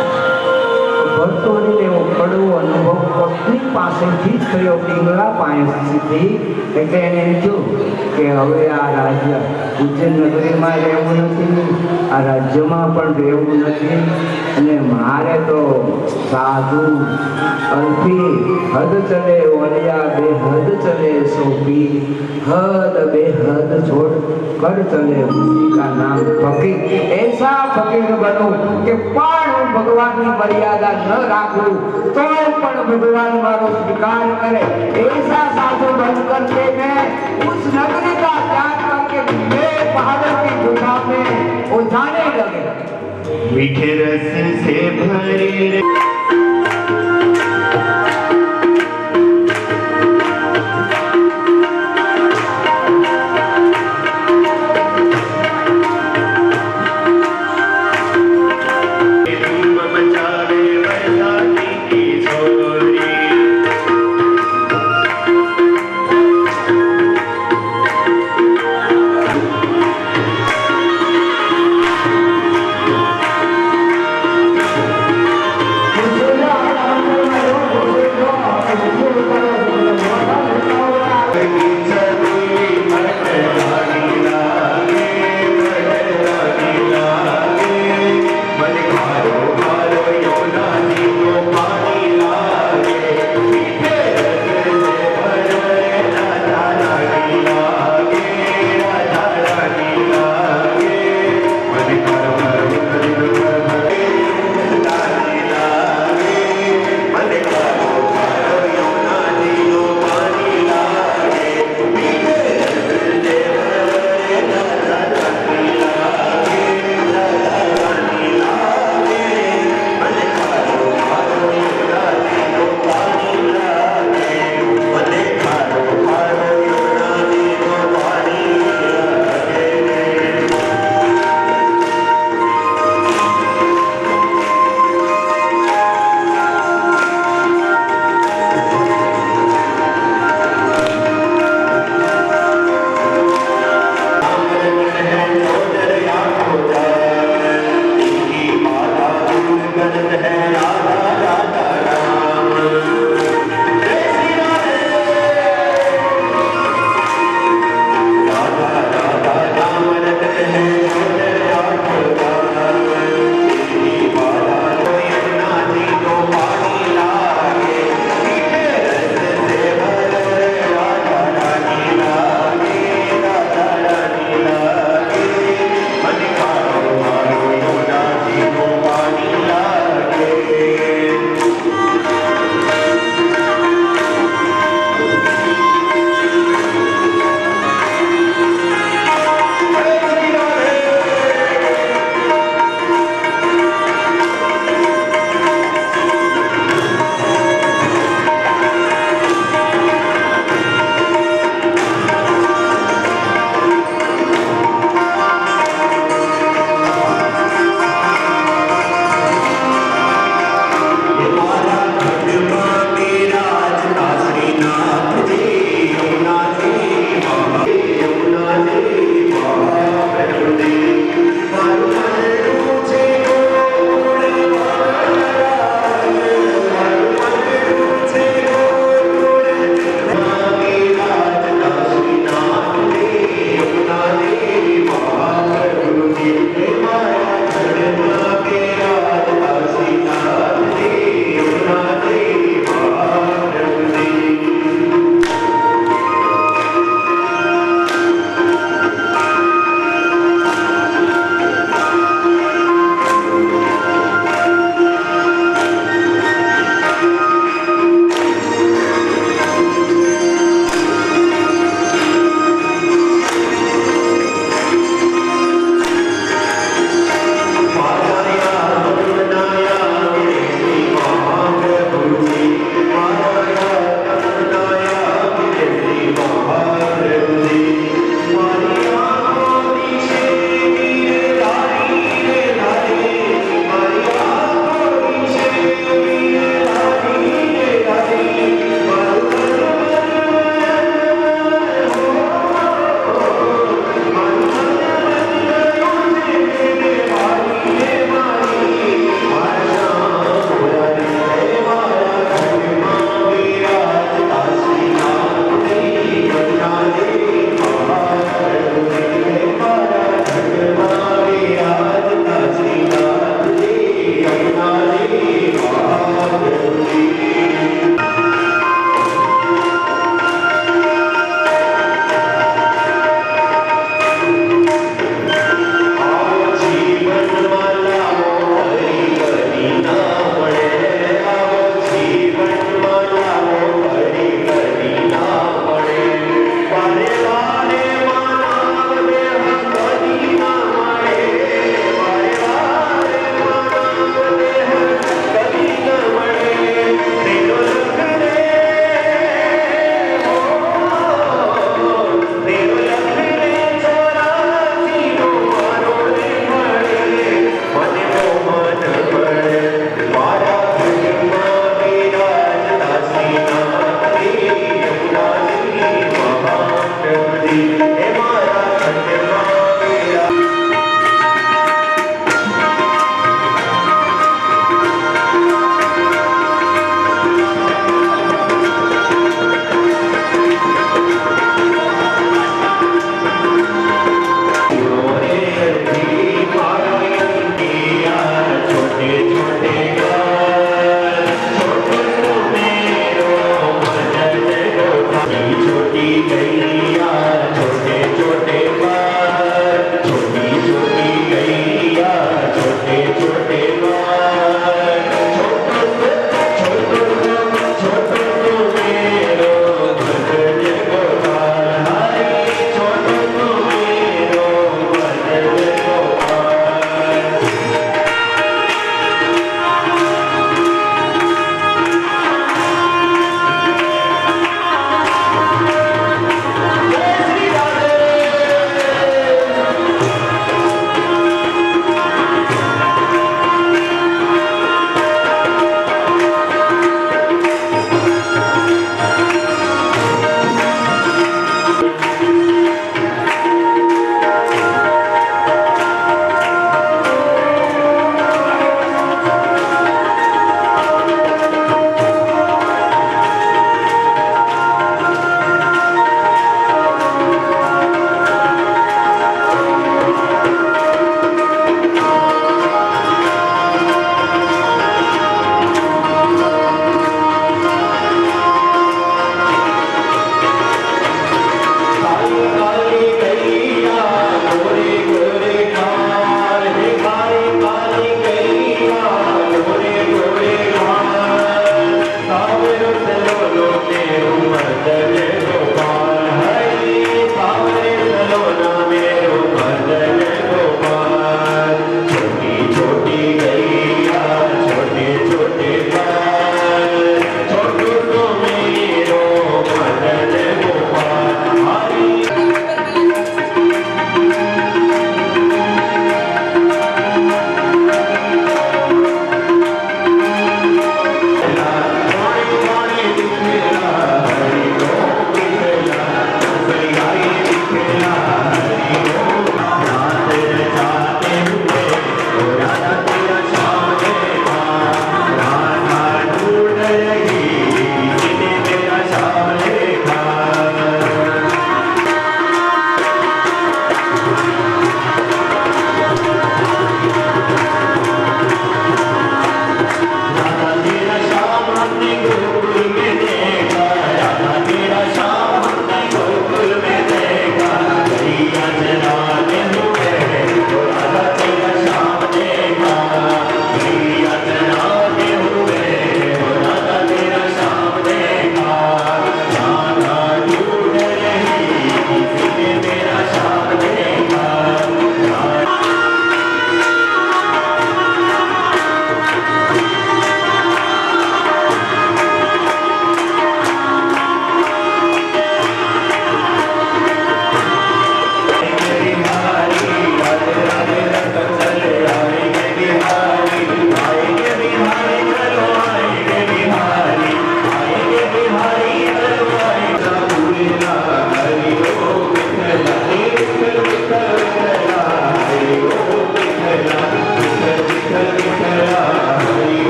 ભક્તોને એવો કડવો અનુભવ પત્ની પાસેથી જ થયો, પિંગળા પાસેથી. એટલે એને એમ થયું કે હવે આ રાજ્ય ઉજ્જૈન નગરીમાં રહેવું નથી, આ રાજ્યમાં પણ રહેવું નથી, અને મારે તો સાધુ અલ્પી હદ ચલે ઓલિયા બે હદ ચલે સોપી, હદ બે હદ છોડ કર ચલે ઉसी का नाम फकीर. ऐसा फकीर बनो કે પણ હું ભગવાનની મર્યાદા ન રાખું તો પણ ભગવાન મારો સ્વીકાર કરે. ऐसा साधु बनकर के मैं उस नगरी का त्याग करके मैं पहाड़ों की गुफा में वो जाने लगे. मीठे रस से भरे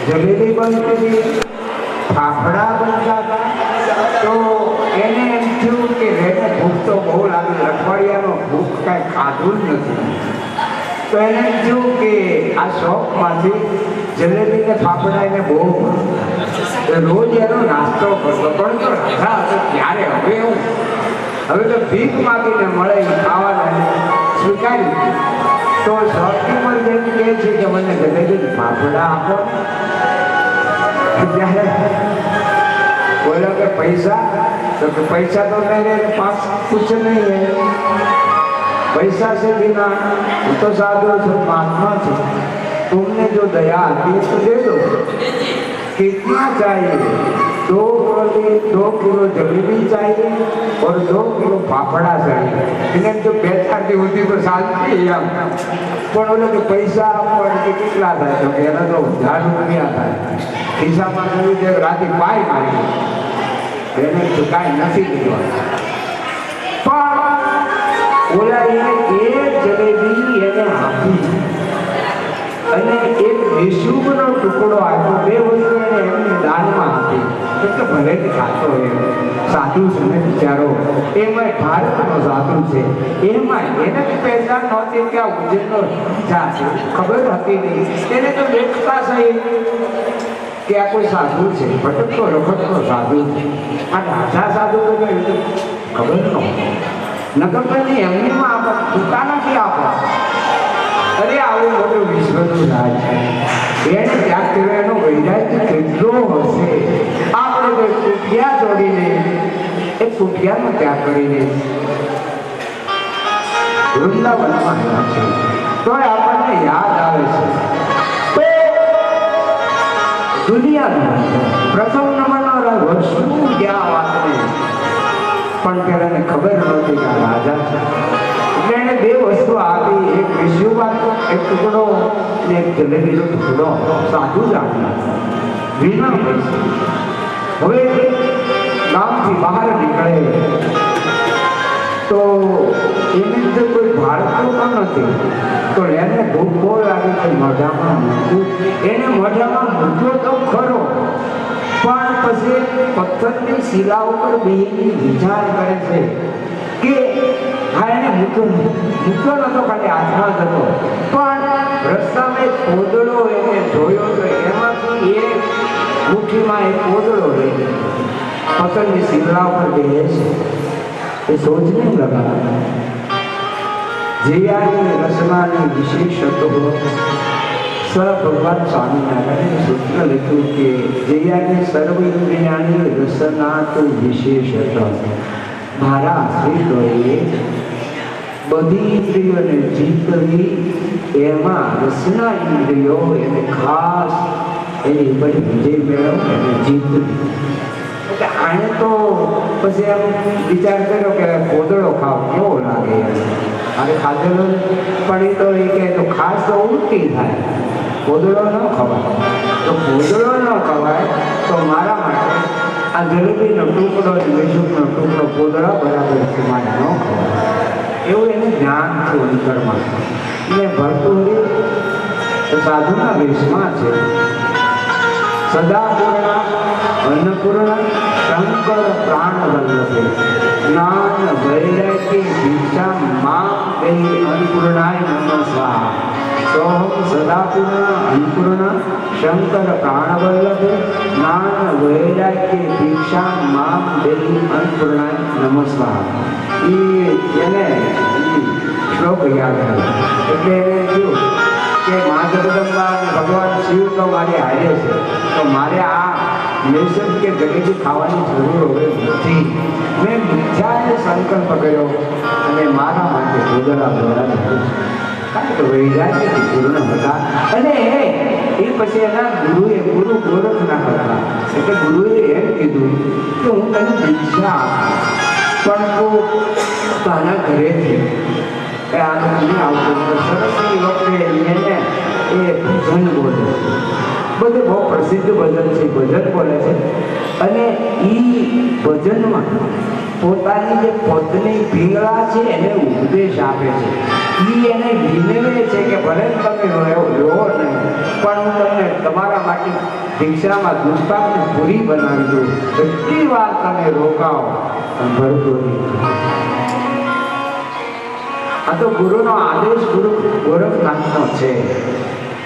જલેબી બનતી હતી, ફાફડા બનતા હતા. તો એને એમ થયું કે એને ભૂખ તો બહુ લાગે, અઠવાડિયામાં ભૂખ કાંઈ ખાધું જ નથી. તો એને એમ થયું કે આ શોપમાંથી જલેબી ને ફાફડા એને બહુ રોજ એનો નાસ્તો કરતો. પણ તો રાજા હતો ત્યારે, હવે તો ભીખ માગીને મળે એ ખાવાના સ્વીકારી. તો શોપકીપર જેમ કહે છે કે મને જલેબી ફાફડા આપો. ત્યારે બોલો કે પૈસા, તો કે પૈસા તો मेरे पास कुछ नहीं है, पैसा से बिना तो साधु महात्मा थे, तुमने जो दया आती है तो दे दो. कितना चाहिए? 2 किलो जलेबी चाहिए और 2 किलो फाफड़ा चाहिए. इन्हें तो बेचारी होती तो शांति है. પણ ઓલો કે પૈસા આપવા કે કેટલા થાય? તો કે એના તો 1000 રૂપિયા થાય. ખિસ્સામાં જોયું કે રાતે પાય મારી, એને તો કાંઈ નથી દેવાનું. પણ ઓલા એક જલેબી એને આપી અને એક વિશુભનો ટુકડો આપ્યો. 2 વસ્તુ એને એમને દાનમાં આપી. એટલે ભલે જ ખાતો એમ સાધુ છે ને બિચારો, એમાં ભારતનો સાધુ છે, એમાં એને જ પહેચાન નહોતી કે આ ઉજ્જૈનનો જા છે, ખબર હતી નહીં. એને તો દેખતા સહી કે આ કોઈ સાધુ છે, ભટકતો રખડતો સાધુ છે. આ રાજા સાધુ તો ખબર ન નગર નહીં, એમનીમાં આપો દુકાનાથી આપો. અરે આવું મોટું વિશ્વનું રાજ છે, એને ત્યાગ કર્યો, એનો વૈરાગ્ય કેટલો હશે. આપણે તો કુઠિયા જોડીને એ કુઠિયાનો ત્યાગ કરીને વૃંદાવનમાં આવ્યા છે. તો આપણને યાદ આવે છે દુનિયાનું પ્રથમ નંબરનો વર્ષનું જ્યાં વાતને પણ પેલાને ખબર નહોતી કે આ રાજા છે. એટલે એને 2 વસ્તુ આપી, એક વિષ્ણુવાતો એક ટુકડો ને એક જલેબીનો ટુકડો. સાધુ જ આપ્યા વિના પૈસા. હવે ગામથી બહાર નીકળે તો એની અંદર કોઈ ભારતનું પણ નથી. તો એને ભૂખ બહુ લાગે છે, મોઢામાં મૂકવું. એને મોઢામાં મૂક્યો તો ખરો, પણ પછી પથ્થરની શિલા ઉપર બેહીને વિચાર કરે છે કે હા એને મૂક્યો નતો, ખાલી હાથમાં જ હતો. પણ રસ્તામાં એક પોદળો એને જોયો તો એમાંથી એક મુઠ્ઠીમાં એક પોદળો લઈ પથ્થરની શિલા ઉપર બેહે છે. એ સોચને લગા જૈયાની રચનાની વિશેષતો ભગવાન સ્વામિનારાયણે સૂત્ર લખ્યું કે જૈયાની સર્વ ઇન્દ્રિયાની રચના તો વિશેષત. મારા શ્રીઓએ બધી ઇન્દ્રિયોને જીતવી, એમાં રચના ઇન્દ્રિયો એને ખાસ એની બધી વિજય મેળવ એને જીતવી. એટલે આને તો પછી એમ વિચાર કર્યો કે કોદળો ખાવ કેવો લાગે. અને ખાધેલો પણ એ તો એ કહે તો ખાસ તો ઉલટી થાય, કોદળો ન ખવાય. તો કોદળો ન ખવાય તો મારા માટે આ જલેબીનો ટુકડો વિશુભનો ટુકડો કોદળા બરાબર છે, મારે ન ખવાય. એવું એને જ્ઞાન છે અંતરમાં. એટલે ભરતુહરી સાધુના વેશમાં છે. સદાપૂર્ણા અન્નપૂર્ણા શંકર પ્રાણ વલ્લભે જ્ઞાન વૈરાગ્ય દીક્ષા માં દેહી અન્નપૂર્ણાય નમઃ સ્વાહા. સોહમ સદાપૂર્ણા અન્નપૂર્ણા શંકર પ્રાણ વલ્લભે જ્ઞાન વૈરાગ્ય દીક્ષા માં દેહી અન્નપૂર્ણાય નમઃ સ્વાહા. એને શ્લોક યાદ આવ્યો. એટલે એને કહ્યું કે મા જગદંબા અને ભગવાન શિવ તો મારે હારે છે, તો મારે આ લેસન કે જલેબી ખાવાની જરૂર હવે નથી. મેં મિથ્યાને સંકલ્પ કર્યો અને મારા માટે ગોદડા બોલાવ્યા. કારણ કે વૈરાગ્યથી પૂર્ણ હતા. અને એ પછી એના ગુરુ ગોરખના હતા. એટલે ગુરુએ એમ કીધું કે હું તને દીક્ષા પણ તું તારા ઘરેથી એ આનંદ આવતું સરસ્વતી વખતે એને એ ભજન બોલે છે. બધું બહુ પ્રસિદ્ધ ભજન છે, ભજન બોલે છે. અને એ ભજનમાં પોતાની જે પત્ની પિંગળા છે એને ઉપદેશ આપે છે. ઈ એને વિનવે છે કે ભલે તમે રો નહીં, પણ હું તમને તમારા માટે ભિક્ષામાં દુષ્પાકને પૂરી બનાવી દઉં. એટલી વાર તમે રોકાઓ પણ ભરતો નહીં. આ તો ગુરુનો આદેશ ગુરુ ગોરખનાથનો છે.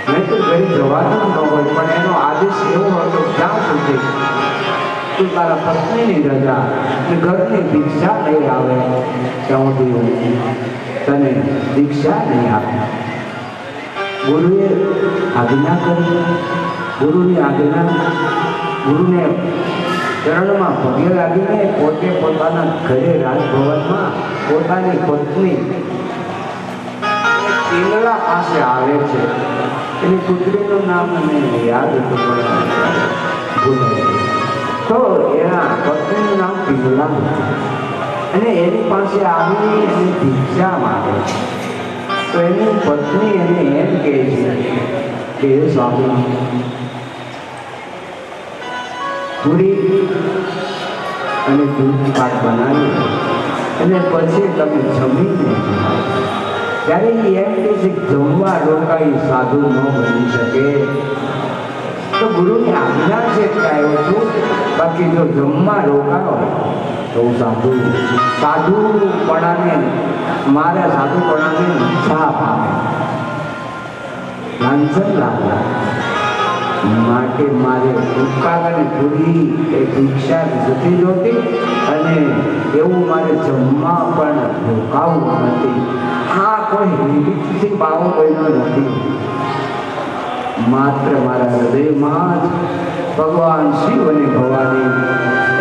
નહીં તો ઘરે જવાનું ન હોય, પણ એનો આદેશ એવો હતો જ્યાં સુધી તું તારા પત્નીની રજા ને ઘરની ભિક્ષા નહીં આવે ત્યાં સુધી તને દીક્ષા નહીં આપે. ગુરુએ આજ્ઞા કરી. ગુરુની આજ્ઞા, ગુરુને ચરણમાં પગે લાગીને પોતે પોતાના ઘરે રાજભવનમાં પોતાની પત્ની પિંગલા પાસે આવે છે. એની પુત્રીનું નામ મને યાદ હતું પણ ભૂલાઈ. તો એના પત્નીનું નામ પિંગલા હતું અને એની પાસે આવી એની ભિક્ષા માંગે. તો એની પત્ની એને એમ કહે છે કે સ્વામી, પૂરી અને દૂધ પાક બનાવી અને પછી તમે જમીને ત્યારે એમ કહે છે જમવા રોકાઈ સાધુ ન બની શકે. તો ગુરુની આજ્ઞા છે આવ્યો છું, બાકી જો જમવા રોકાયો તો સાધુપણાને મારે સાધુપણાને ઈચ્છા પામે, લાંછન લાગલા માટે મારે ઉત્પાદન પૂરી એ ભિક્ષા જતી જોતી અને એવું મારે જમવા પણ રોકાવું નથી. આ કોઈ રીતથી પાવો કોઈનો નથી. માત્ર મારા હૃદયમાં જ ભગવાન શિવ અને ભવાની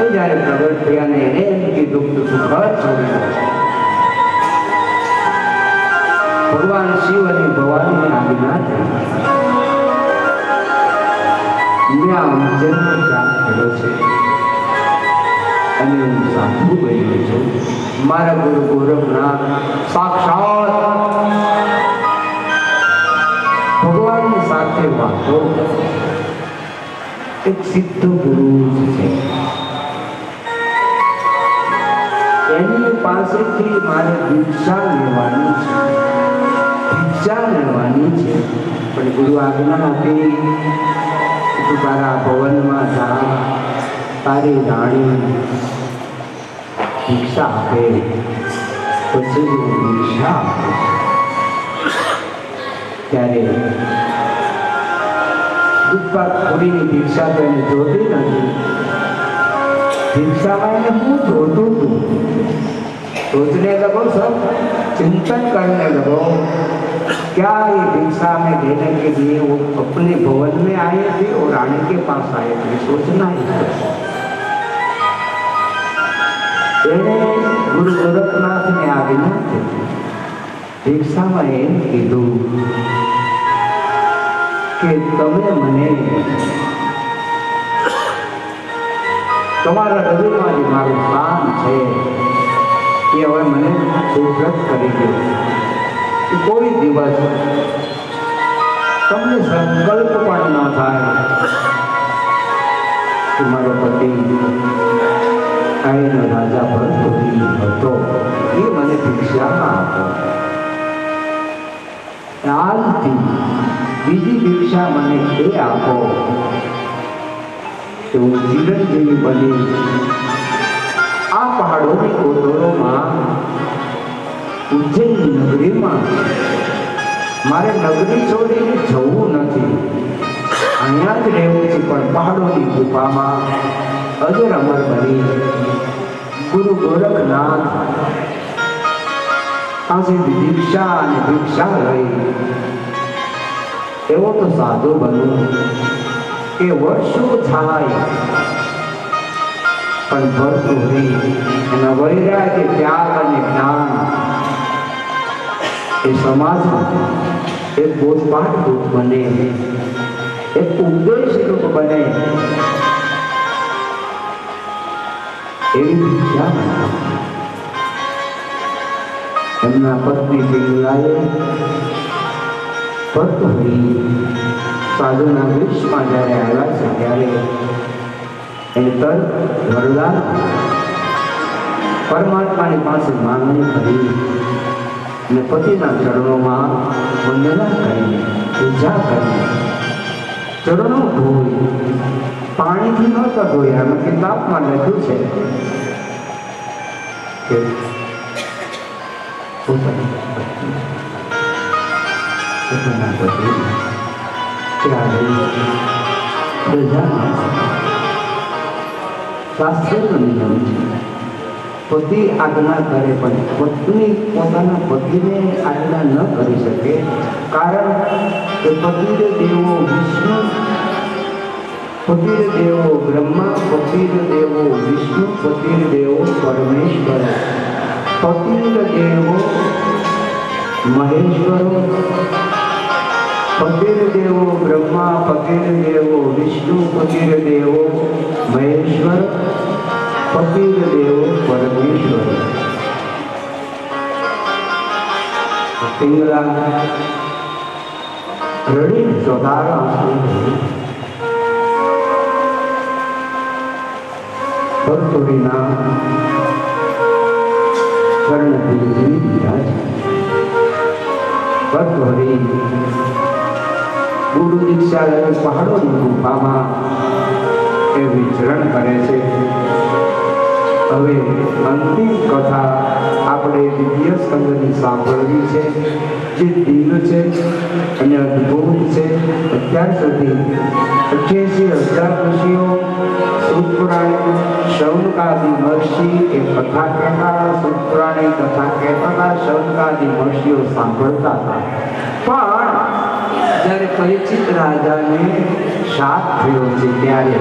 એ જ્યારે પ્રગટ થયા ને એને એમ કીધું કે તું ઘર છોડી દે. ભગવાન શિવ અને ભવાની આજ્ઞા થઈ. મેં આ જન્મ ત્યાગ કર્યો છે અને હું સાધુ બન્યો છું. મારા ગુરુ ગોરખનાથ સાક્ષાત ભગવાનની સાથે વાતો એક સિદ્ધ પુરુષ છે. એની પાસેથી મારે ભિક્ષા લેવાની છે. પણ ગુરુ આજ્ઞા આપી તું તારા ભવનમાં જા, તારી રાણી ભિક્ષા આપે પછી હું ભિક્ષા આપે. ત્યારે દૂધપાક પૂરીની ભિક્ષા તો એને જોતી નથી. ભિક્ષામાં એને હું જોતું હતું. सोचने लगो सब, चिंतन करने लगो क्या ये भिक्षा में देने के लिए वो अपने भवन में आए थे और रानी के पास आए थे. सोचना ही એને ગુરુ ગોરખનાથને આજ્ઞા હતી. ભિક્ષામાં એમ કીધું કે તમે મને તમારા હૃદયમાં જે મારું સ્થાન છે એ હવે મને સુપ્રત કરી દો. કોઈ દિવસ તમને સંકલ્પ પણ ન થાય કે મારો પતિ આઈનો રાજા ભરતોરી હતો એ મને ભિક્ષામાં આપો. આજથી બીજી ભિક્ષા મને એ આપો કે હું ચિરંજીવી બની આ પહાડોની કોતરોમાં ઉજ્જૈન નગરીમાં મારે નગરી છોડીને જવું નથી. અહીંયા જ રહેવું છે, પણ પહાડોની ગુફામાં અજર અમર બની ગુરુ ગોરખનાથ પાસે દીક્ષા અને ભિક્ષા લઈ એવો તો સાધુ બનવું કે વર્ષો થાય પણ ભરતું રહી. એના વૈરાગ્ય, ત્યાગ અને જ્ઞાન એ સમાજમાં એક બોધપાઠ રૂપ બને, એક ઉપદેશ રૂપ બને એવી ભિક્ષા. એમના પત્ની પિંગલાએ ભરતહરી સાધુના વેશમાં જ્યારે આવ્યા છે ત્યારે એને તરત વરદાન પરમાત્માની પાસે માંગણી કરી અને પતિના ચરણોમાં વંદના કરી, પૂજા કરી, ચરણો ધોઈ, પાણીથી નહોતા ધોયા. એમાં કિતાબમાં લખ્યું છે કે પોતાના પતિ ત્યારે પ્રજાના શાસ્ત્રનો નિયમ છે, પતિ આજ્ઞા કરે પણ પત્ની પોતાના પતિને આજ્ઞા ન કરી શકે. કારણ કે પતિર દેવો વિષ્ણુ, પતિર દેવો બ્રહ્મા, પતિર દેવો વિષ્ણુ, પતિર દેવો પરમેશ્વર, પતિર દેવો મહેશ્વર, પતિર દેવો બ્રહ્મા, પતિર દેવો વિષ્ણુ, પતિર દેવો મહેશ્વર, પતિર દેવો પરમેશ્વર. પિંગલા રડી ચોધારા ભરતુરીના ચરણ જીવી દીધા છે. ભરતુરી ગુરુ દીક્ષા લઈ પહાડોની ગુફામાં એ વિચરણ કરે છે. હવે અંતિમ કથા આપણે દિવ્ય સ્કંદની સાંભળવી છે, જે દિવ્ય છે અને અદ્ભુત છે. અત્યાર સુધી 88,000 ઋષિઓ, સૂતપુરાણી, શૌનકાદિ મહર્ષિ એ કથા કહેતા, સૂતપુરાણી કથા કહેતા હતા, શૌનકાદિ મહર્ષિઓ સાંભળતા હતા. પણ જ્યારે પરીક્ષિત રાજાને શાપ થયો છે ત્યારે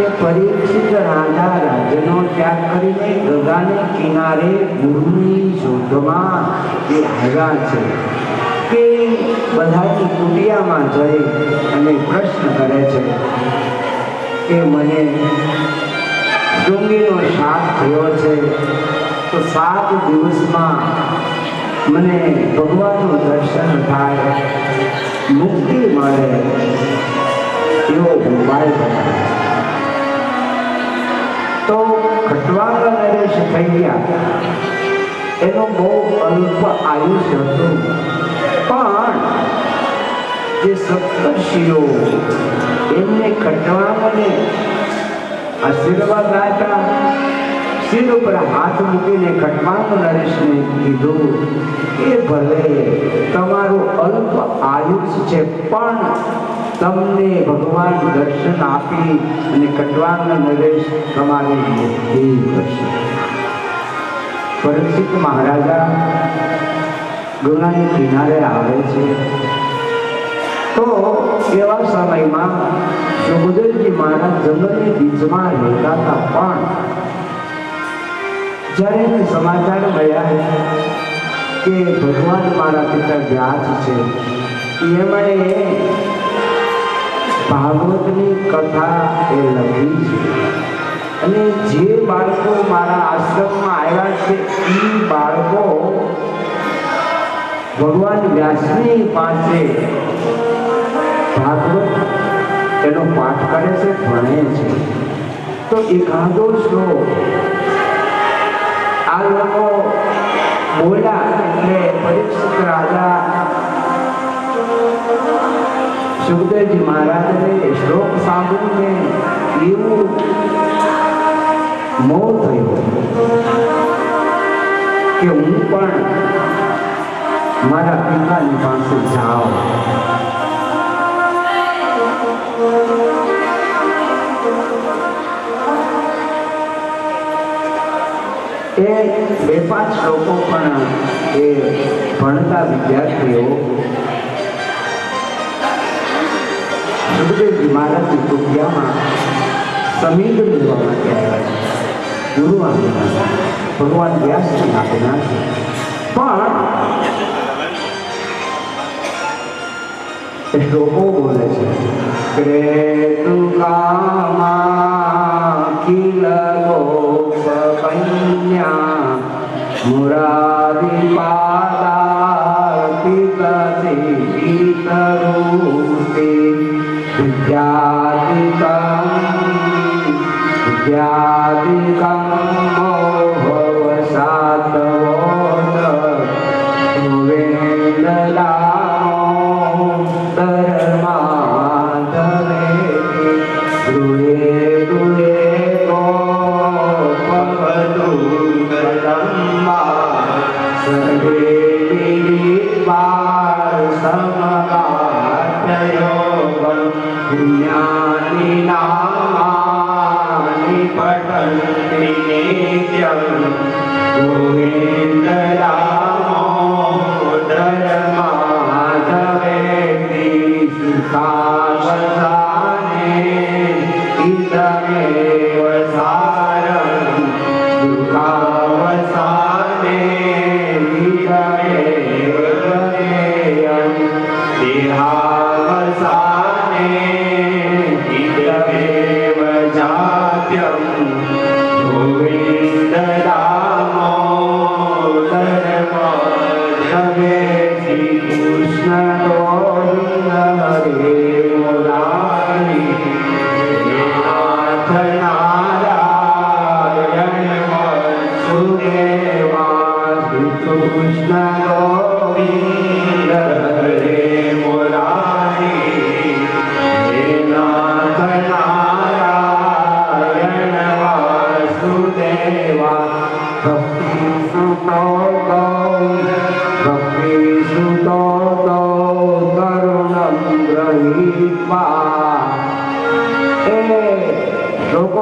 એ પરીક્ષિત રાજા રાજ્યનો ત્યાગ કરીને ગંગાને કિનારે ગુરુની શોધમાં એ આવ્યા છે. કે બધાની કુટિયામાં જઈ અને પ્રશ્ન કરે છે કે મને ડુંગીનો શાપ થયો છે, તો 7 દિવસમાં મને ભગવાનનું દર્શન થાય, મુક્તિ મળે એવો ઉપાય બતાવે. તો ખટવાંગ નરેશ થઈ ગયા. એનો બહુ અલ્પ આયુષ્ય હતું, પણ જે સપ્તર્ષિઓ એમને ખટવાંગને આશીર્વાદ આપ્યા. શિર ઉપર હાથ મૂકીને ખટવાંગ નરેશને કીધું કે ભલે તમારું અલ્પ આયુષ્ય છે, પણ તમને ભગવાન દર્શન આપી અને ખટવાંગ નરેશ તમારી મુક્તિ કરશે. પરીક્ષિત મહારાજા ગંગાની કિનારે આવે છે. તો એવા સમયમાં સુખદેવજી મહારાજ જંગલની બીચમાં રહેતા હતા. પણ જ્યારે એને સમાચાર મળ્યા કે ભગવાન મારા પિતા વ્યાસ છે, એમણે ભાગવતની કથા એ લખી છે, અને જે બાળકો મારા આશ્રમમાં આવ્યા છે એ બાળકો ભગવાન વ્યાસની પાસે ભાગવત એનો પાઠ કરે છે, ભણે છે. તો એકાદો શ્લોક આ લોકો બોલ્યા એટલે પરીક્ષિત રાજા સુખદેવજી મહારાજને શ્લોક સાંભળીને એવું મોહ થયો કે હું પણ મારા પિતાની પાસે જાઉં. એ 2-5 શ્લોકો પણ એ ભણતા વિદ્યાર્થીઓ સુખદેવજી મહારાજની કુટિયામાં સમીર લેવા માટે આવ્યા છે. ગુરુ આજ્ઞા, ભગવાન વ્યાસની આજ્ઞા છે. પણ શ્લોકો બોલે છે ક્રેતુ કામા કિલ ગોપ કન્યા મુરારી પાદા પિતસે પિતરૂપે વિદ્યાદિકમ મોહવતી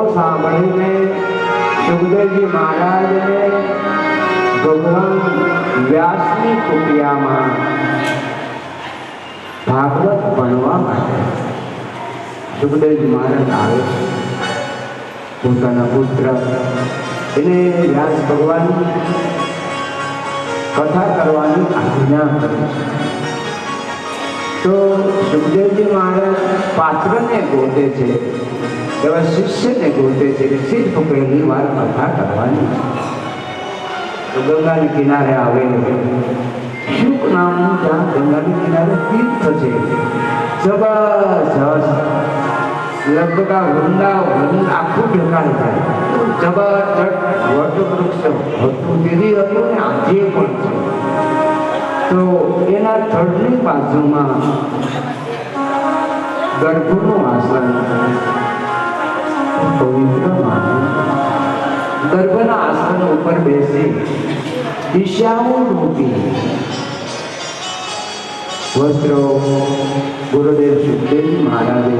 કથો સાંભળીને સુખદેવજી મહારાજને ભગવાન વ્યાસની કુટિયામાં ભાગવત ભણવા માટે સુખદેવજી મહારાજ આવે છે. પોતાના પુત્ર એને વ્યાસ ભગવાનની કથા કરવાની આજ્ઞા કરી છે. તો સુખદેવજી મહારાજ પાત્રને ગોતે છે, એવા શિષ્યને ગોતે છે કે સિર્ફ પહેલી વાર કથા કરવાની છે. તો ગંગાના કિનારે આવેલું શુક નામનું ત્યાં ગંગાના કિનારે તીર્થ છે. જબરજસ્ત લગભગ આ વૃંદાવન આખું ઢંકાઈ જાય. જબરજસ્ત વટવૃક્ષ હતું, દીદી હતું ને આજે પણ છે. તો એના થડની બાજુમાં ગર્ભનું આસન પવિત્ર માનું. ગર્ભના આસન ઉપર બેસી દિશાઓ રૂપી વસ્ત્રો ગુરુદેવ સુખદેવજી મહારાજે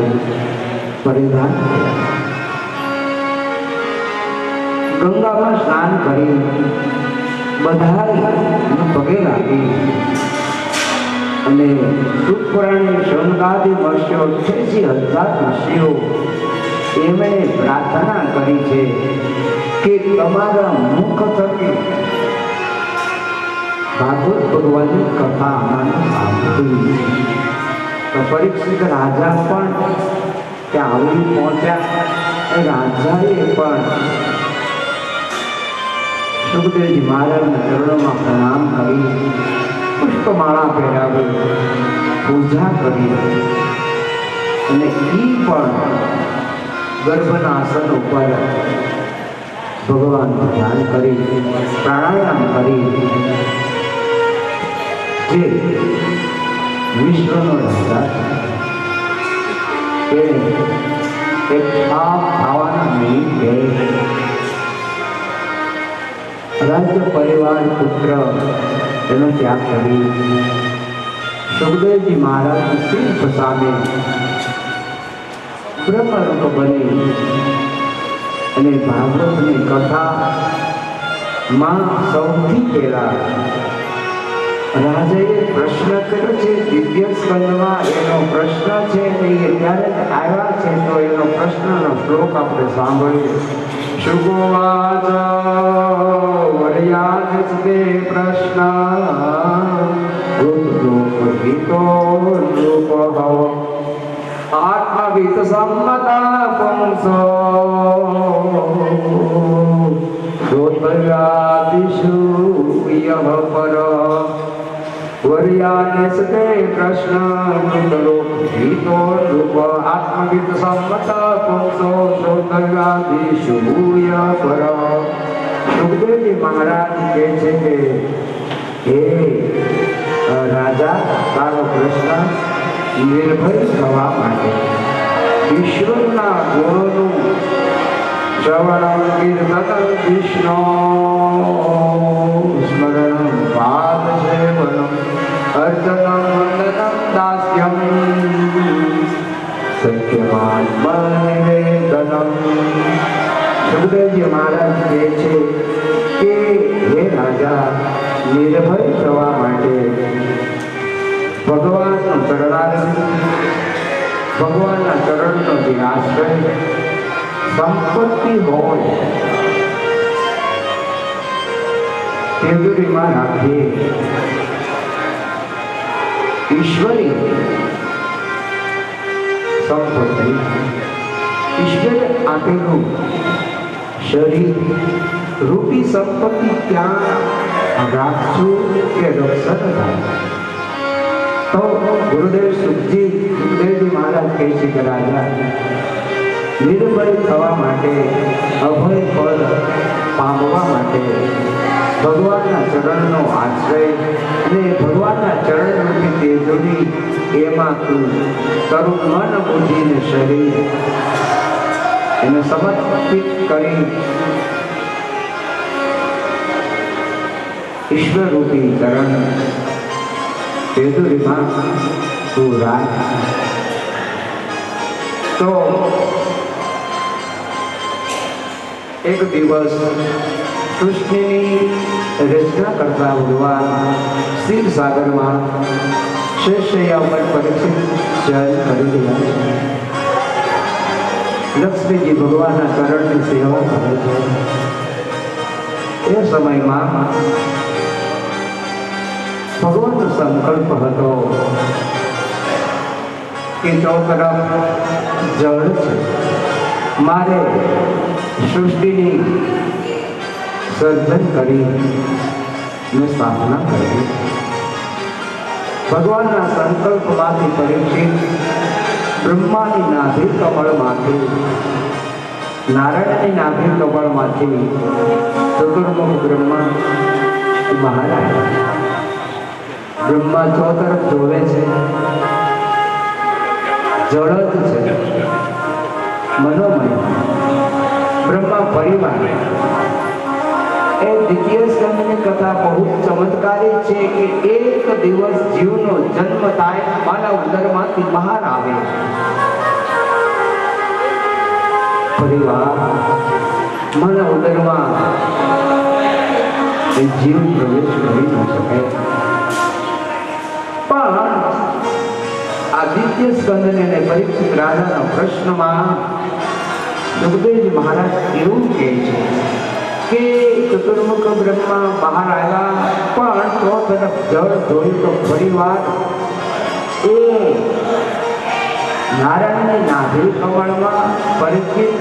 પરિધાન કર્યા. ગંગામાં સ્નાન કરી બધા પગે લાગી અને સુખપુરાણી શૌનકાદિ મહર્ષિઓ 86,000 મહર્ષિઓ એમણે પ્રાર્થના કરી છે કે તમારા મુખ થકી ભાગવત ભગવાનની કથા અમારે સાંભળવી. તો પરીક્ષિત રાજા પણ ત્યાં આવી પહોંચ્યા. એ રાજાએ પણ સુખદેવજી મહારાજના ચરણોમાં પ્રણામ કરી, પુષ્પમાળા પહેરાવી, પૂજા કરી અને એ પણ ગર્ભના આસન ઉપર ભગવાનનું ધ્યાન કરી, પ્રાણાયામ કરી, જે વિશ્વનો રાજા છે એક છાપ ખાવાના નિમિત્તે રાજ્ય પરિવાર પુત્ર એનો ત્યાગ કરી સુખદેવજી મહારાજ શિલ્પ સામે બ્રહ્મરૂપ બની અને ભાગવતની કથામાં સૌથી પહેલા રાજાએ પ્રશ્ન કર્યો છે. દિવ્ય સ્કંદમાં એનો પ્રશ્ન છે ને એ ત્યારે જ આવ્યા છે. તો એનો પ્રશ્નનો શ્લોક આપણે સાંભળીએ. શુગોવાચ વર્યાદસ્તે પ્રશ્ન રૂપહિતો રૂપઃ આત્મવિત સંમતા પુંસો શ્રોતવ્યાદિષુ યઃ પર વર્યાદસ્તે પ્રશ્ન રૂપહિતો રૂપ આત્મવિત સંમતા પુંસો શ્રોતવ્યાદિષુ યઃ પર. સુખદેવજી મહારાજ કહે છે કે હે રાજા, તારો પ્રશ્ન નિર્ભય થવા માટે ઈશ્વરના ગુણોનું શ્રવણમ કીર્તનમ વિષ્ણુ સ્મરણમ પાદ સેવનમ અર્ચનમ વંદનમ દાસ્યમ સત્યમાત્મનિવેદનમ. સુખદેવજી મહારાજ કહે છે કે હે રાજા, નિર્ભય થવા માટે ભગવાનનું ચરણારવિંદ, ભગવાનના ચરણનો જે આશ્રય, સંપત્તિ હોય તિજોરીમાં રાખીએ. ઈશ્વરી સંપત્તિ, ઈશ્વરે આપેલું શરીર રૂપી સંપત્તિ ત્યાં રાખશું કે રક્ષણ થાય. તો ગુરુદેવ સુખદેવજી મહારાજ કહે છે કે રાજા, નિર્ભય થવા માટે, અભય પદ પામવા માટે ભગવાનના ચરણનો આશ્રય અને ભગવાનના ચરણરૂપી તેજોની એમાં તું તારું મન બુદ્ધિ ને શરીર એને સમર્પિત કરી ઈશ્વરરૂપી ચરણ તેજોરીમાં તું રાખ. તો એક દિવસ કૃષ્ણની રચના કરતા ભગવાન ક્ષીરસાગરમાં શેષૈયા ઉપર પરીક્ષિત શયન કરી રહ્યા છે. લક્ષ્મીજી ભગવાનના ચરણની સેવા કરે છે. એ સમયમાં ભગવાનનો સંકલ્પ હતો કે ચોતરફ જળ છે, મારે સૃષ્ટિની સર્જન કરી સ્થાપના કરવી. ભગવાનના સંકલ્પમાંથી પરીક્ષિત બ્રહ્માની નાભી કમળમાંથી, નારાયણની નાભી કમળમાંથી ચતુર્મુખ બ્રહ્મા મહારાજ. બ્રહ્મા ચોતરફ જોવે છે, જળ જ છે, મનોમય. બ્રહ્મા પરિવાર. એ દ્વિતીય સ્કંદની કથા બહુ ચમત્કારી છે કે એક દિવસ જીવનો જન્મ થાય, માનવ ઉદરમાંથી બહાર આવે. પરિવાર માનવ ઉદરમાં એ જીવ પ્રવેશ કરી ન શકે. પણ આદિત્ય સ્કંદને અને પરીક્ષિત રાજાના પ્રશ્નમાં સુખદેવજી મહારાજ એવું કહે છે કે ચતુર્મુખ બ્રહ્મા બહાર આવ્યા, પણ તો તરફ જળ જોયું તો ફરીવાર એ નારાયણની નાભી કમળમાં પરીક્ષિત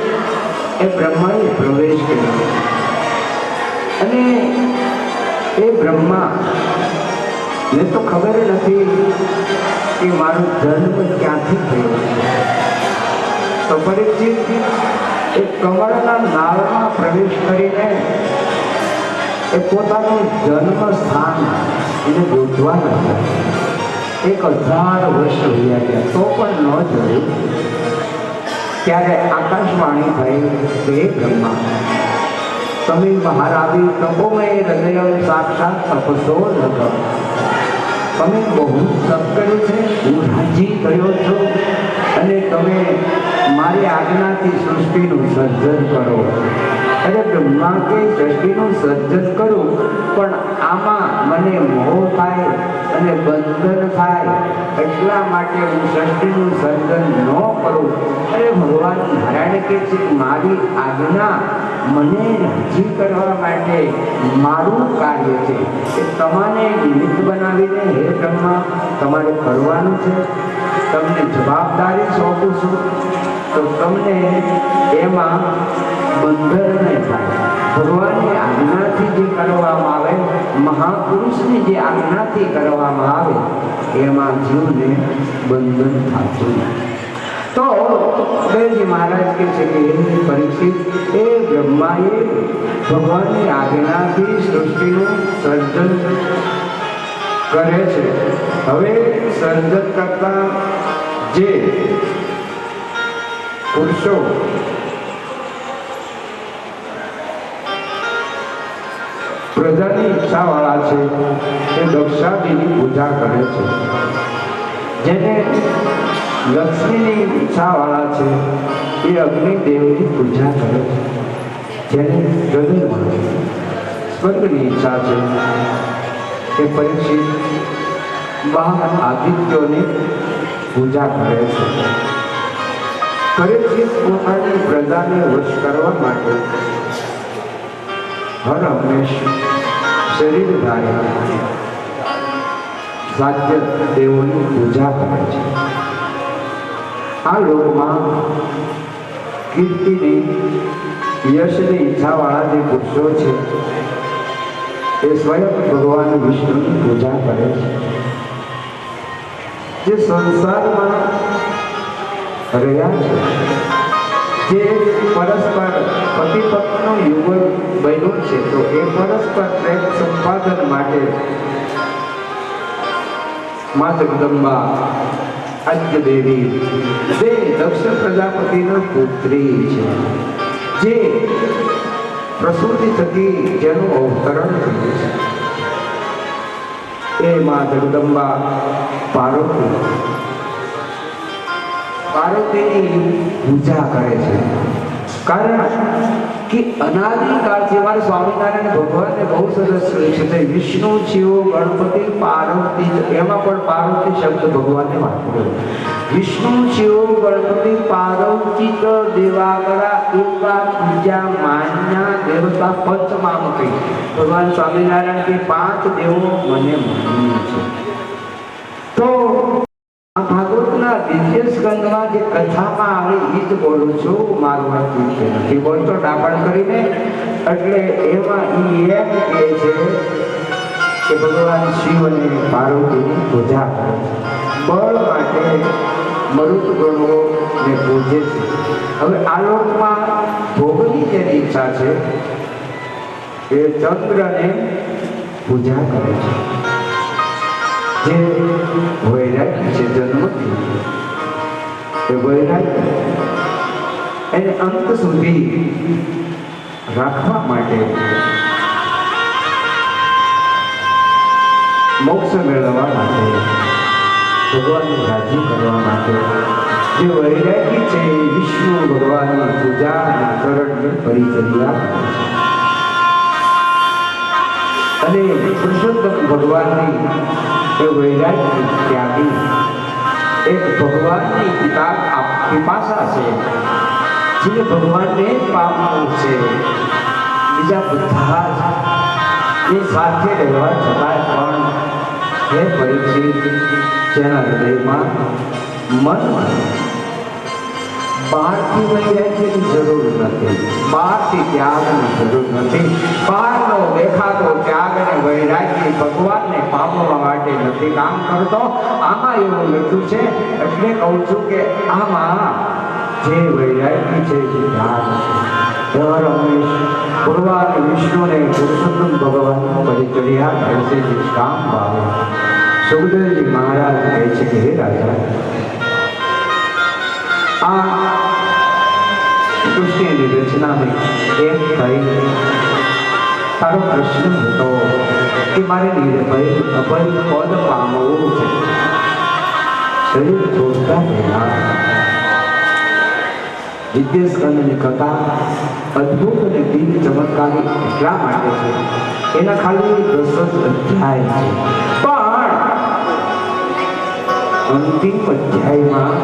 એ બ્રહ્માએ પ્રવેશ કર્યો. અને એ બ્રહ્મા ને તો ખબર નથી કે મારો જન્મ ક્યાંથી થયો છે. તો પરીક્ષિત એ કમળના નાળમાં પ્રવેશ કરીને એ પોતાનું જન્મ સ્થાન એને ગોતવા લાગ્યા. 1000 વર્ષ રહ્યા ગયા તો પણ ન જોયું. ત્યારે આકાશવાણી થઈ કે બ્રહ્મા, તમે બહાર આવી તપોમય હૃદય સાક્ષાત તપસો લગ. તમે બહુ તપ કર્યું છે, હું રાજી થયો છું, અને તમે મારી આજ્ઞાથી સૃષ્ટિનું સર્જન કરો. અરે બ્રહ્મા કે સૃષ્ટિનું સર્જન કરું, પણ આમાં મને મોહ થાય અને બંધન થાય, એટલા માટે હું સૃષ્ટિનું સર્જન ન કરું. અરે ભગવાન નારાયણ કે છે મારી આજ્ઞા મને રાજી કરવા માટે મારું કાર્ય છે કે તમારે નિમિત્ત બનાવીને હે બ્રહ્મા તમારે કરવાનું છે. તમને જવાબદારી સોંપું છું તો તમને એમાં બંધન નહીં થાય. ભગવાનની આજ્ઞાથી જે કરવામાં આવે, મહાપુરુષની જે આજ્ઞાથી કરવામાં આવે, એમાં જીવને બંધન થતું નથી. તો દેવજી મહારાજ કહે છે કે પરીક્ષિત એ બ્રહ્માએ ભગવાનની આજ્ઞાથી સૃષ્ટિનું સર્જન કરે છે. હવે સર્જન કરતા જે પુરુષો પ્રજાની ઈચ્છા વાળા છે એ દક્ષાદિની પૂજા કરે છે. જેને લક્ષ્મીની ઈચ્છા વાળા છે એ અગ્નિદેવની પૂજા કરે છે. જેને હૃદયમાં સ્વર્ગની ઈચ્છા છે એ પરીક્ષિત બહાર આદિત્યોની પૂજા કરે છે. પરીક્ષિત પોતાની પ્રજાને વશ કરવા માટે હર હંમેશ શરીર ધારી સાધ્ય દેવોની પૂજા કરે છે. આ લોકમાં કીર્તિની યશની ઈચ્છાવાળા જે પુરુષો છે એ સ્વયં ભગવાન વિષ્ણુની પૂજા કરે છે. જે સંસારમાં રહ્યા છે, જે પરસ્પર પતિ પત્નીનું યુગલ બન્યું છે, તો એ પરસ્પર પ્રેમ સંપાદન માટે મા જગદંબા આદ્ય દેવી જે દક્ષ પ્રજાપતિના પુત્રી છે, જે પ્રસૂતિ થકી જેનું અવતરણ થયું છે, એ મા જગદંબા પાર્વતીની પૂજા કરે છે. કારણ કે અનાદિકાળથી અમારે સ્વામિનારાયણ ભગવાનને બહુ સરસ લખ્યું છે, વિષ્ણુ શિવ ગણપતિ પાર્વતી, એમાં પણ પાર્વતી શબ્દ ભગવાનને વાપર્યો. વિષ્ણુ શિવ ગણપતિ પાર્વતી દેવાગરા એવા પૂજા માન્યા દેવતા પંચમામુખી. ભગવાન સ્વામિનારાયણ કે 5 દેવો મને માન્ય છે. તો આ ભાગવતના દિવ્ય સ્કંદમાં જે કથામાં આવે એ જ બોલું છું, મારું વાંચું છે નથી બોલતો ડાપણ કરીને. એટલે એમાં એ એમ કહે છે કે ભગવાન શિવ અને પાર્વતીની પૂજા કરે છે, બળ માટે મરુત ગણોને પૂજે છે. હવે આ લોકમાં ભોગની જેની ઈચ્છા છે એ ચંદ્રને પૂજા કરે છે. જે વૈરાગ્ય છે જન્મથી, એ વૈરાગ્ય એને અંત સુધી રાખવા માટે, મોક્ષ મેળવવા માટે, ભગવાનને રાજી કરવા માટે જે વૈરાગ્ય છે એ વિષ્ણુ ભગવાનની પૂજા અને ચરણની પરિચર્યા કરે છે. અને પુરુષોત્તમ ભગવાનની એ વૈરાગ્ય ત્યાગી એક ભગવાનની પિપાસા છે, જે ભગવાનને પામવું છે. બીજા બધા એ સાથે રહેવા છતાં પણ હે પરીક્ષિત, જેના હૃદયમાં મનમાં બહારથી વૈરાગ્યની જરૂર નથી, બહારથી ત્યાગની જરૂર નથી. બહારનો દેખાતો ત્યાગ અને વૈરાગ્ય ભગવાનને પામવા માટે નથી કામ કરતો. આમાં એવું લખ્યું છે, એટલે કહું છું કે આમાં જે વૈરાગ્ય છે જે ત્યાગ છે, રમેશ ભગવાન વિષ્ણુને પુરુષોત્તમ ભગવાનનું પરિચર્યા કરશે જે કામ ભાવે. સુખદેવજી મહારાજ કહે છે કે હે રાજા, આ કૃષ્ણની રચનાને એમ થઈ તારો પ્રશ્ન હતો કે મારે નિર્ભય અભય પદ પામવું છે, શરીર છોડતા રહેલા. દિવ્ય સ્કંદની કથા અદ્ભુત અને દિવ્ય ચમત્કારી એટલા માટે છે, એના ખાલી 10 જ અધ્યાય છે, પણ અંતિમ અધ્યાયમાં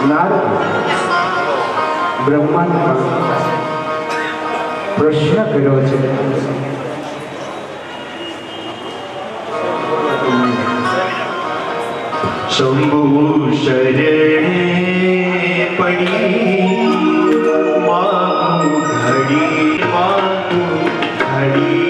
નારદ બ્રહ્માને પ્રશ્ન કર્યો છે. શંભુ શરણે પડી માગું ઘડી ઘડી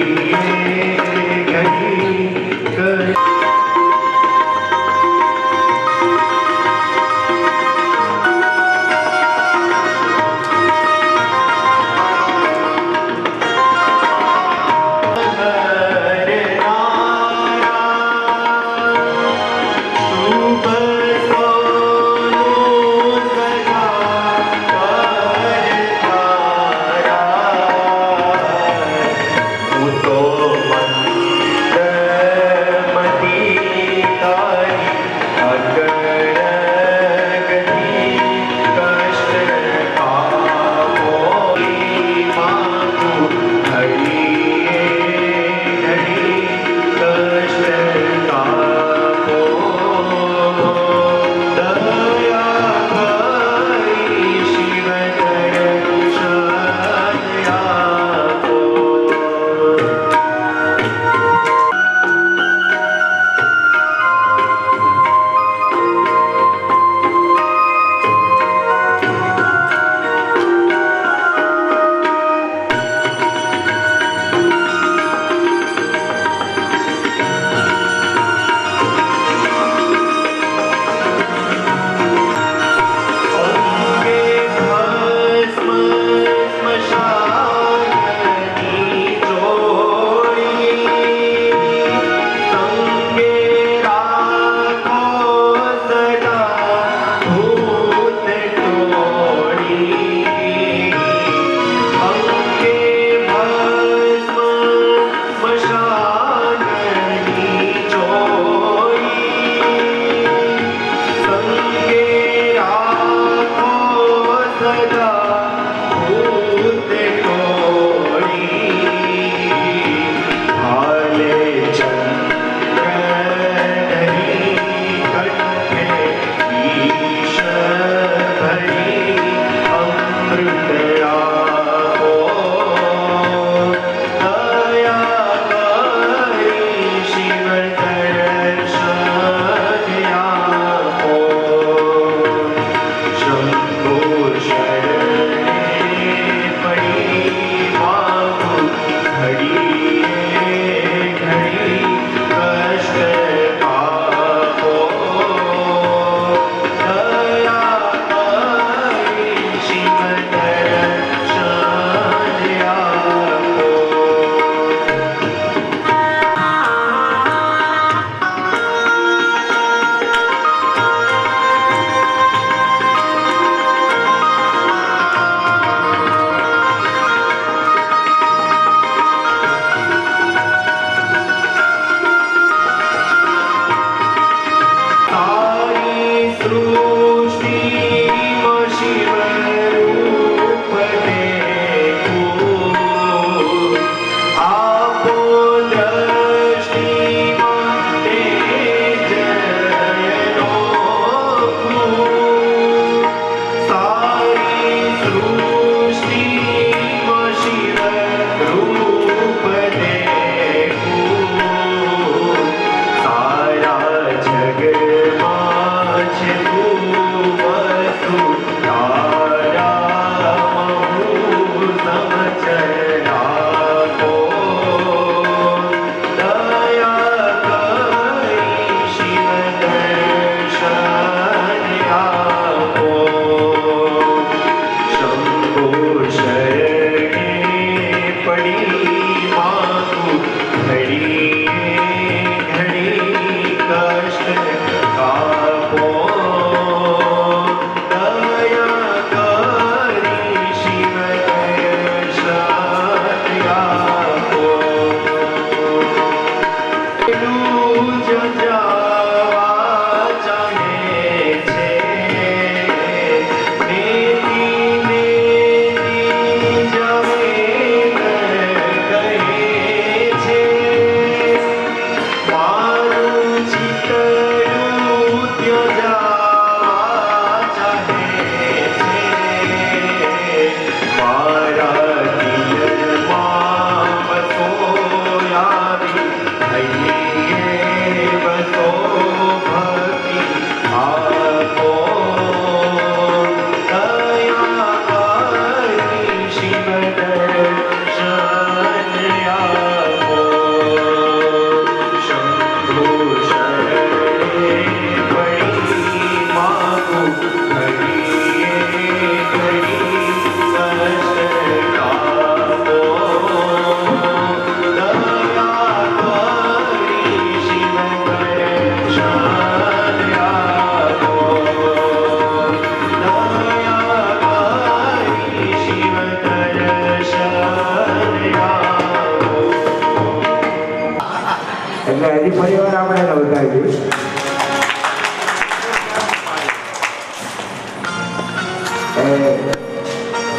એ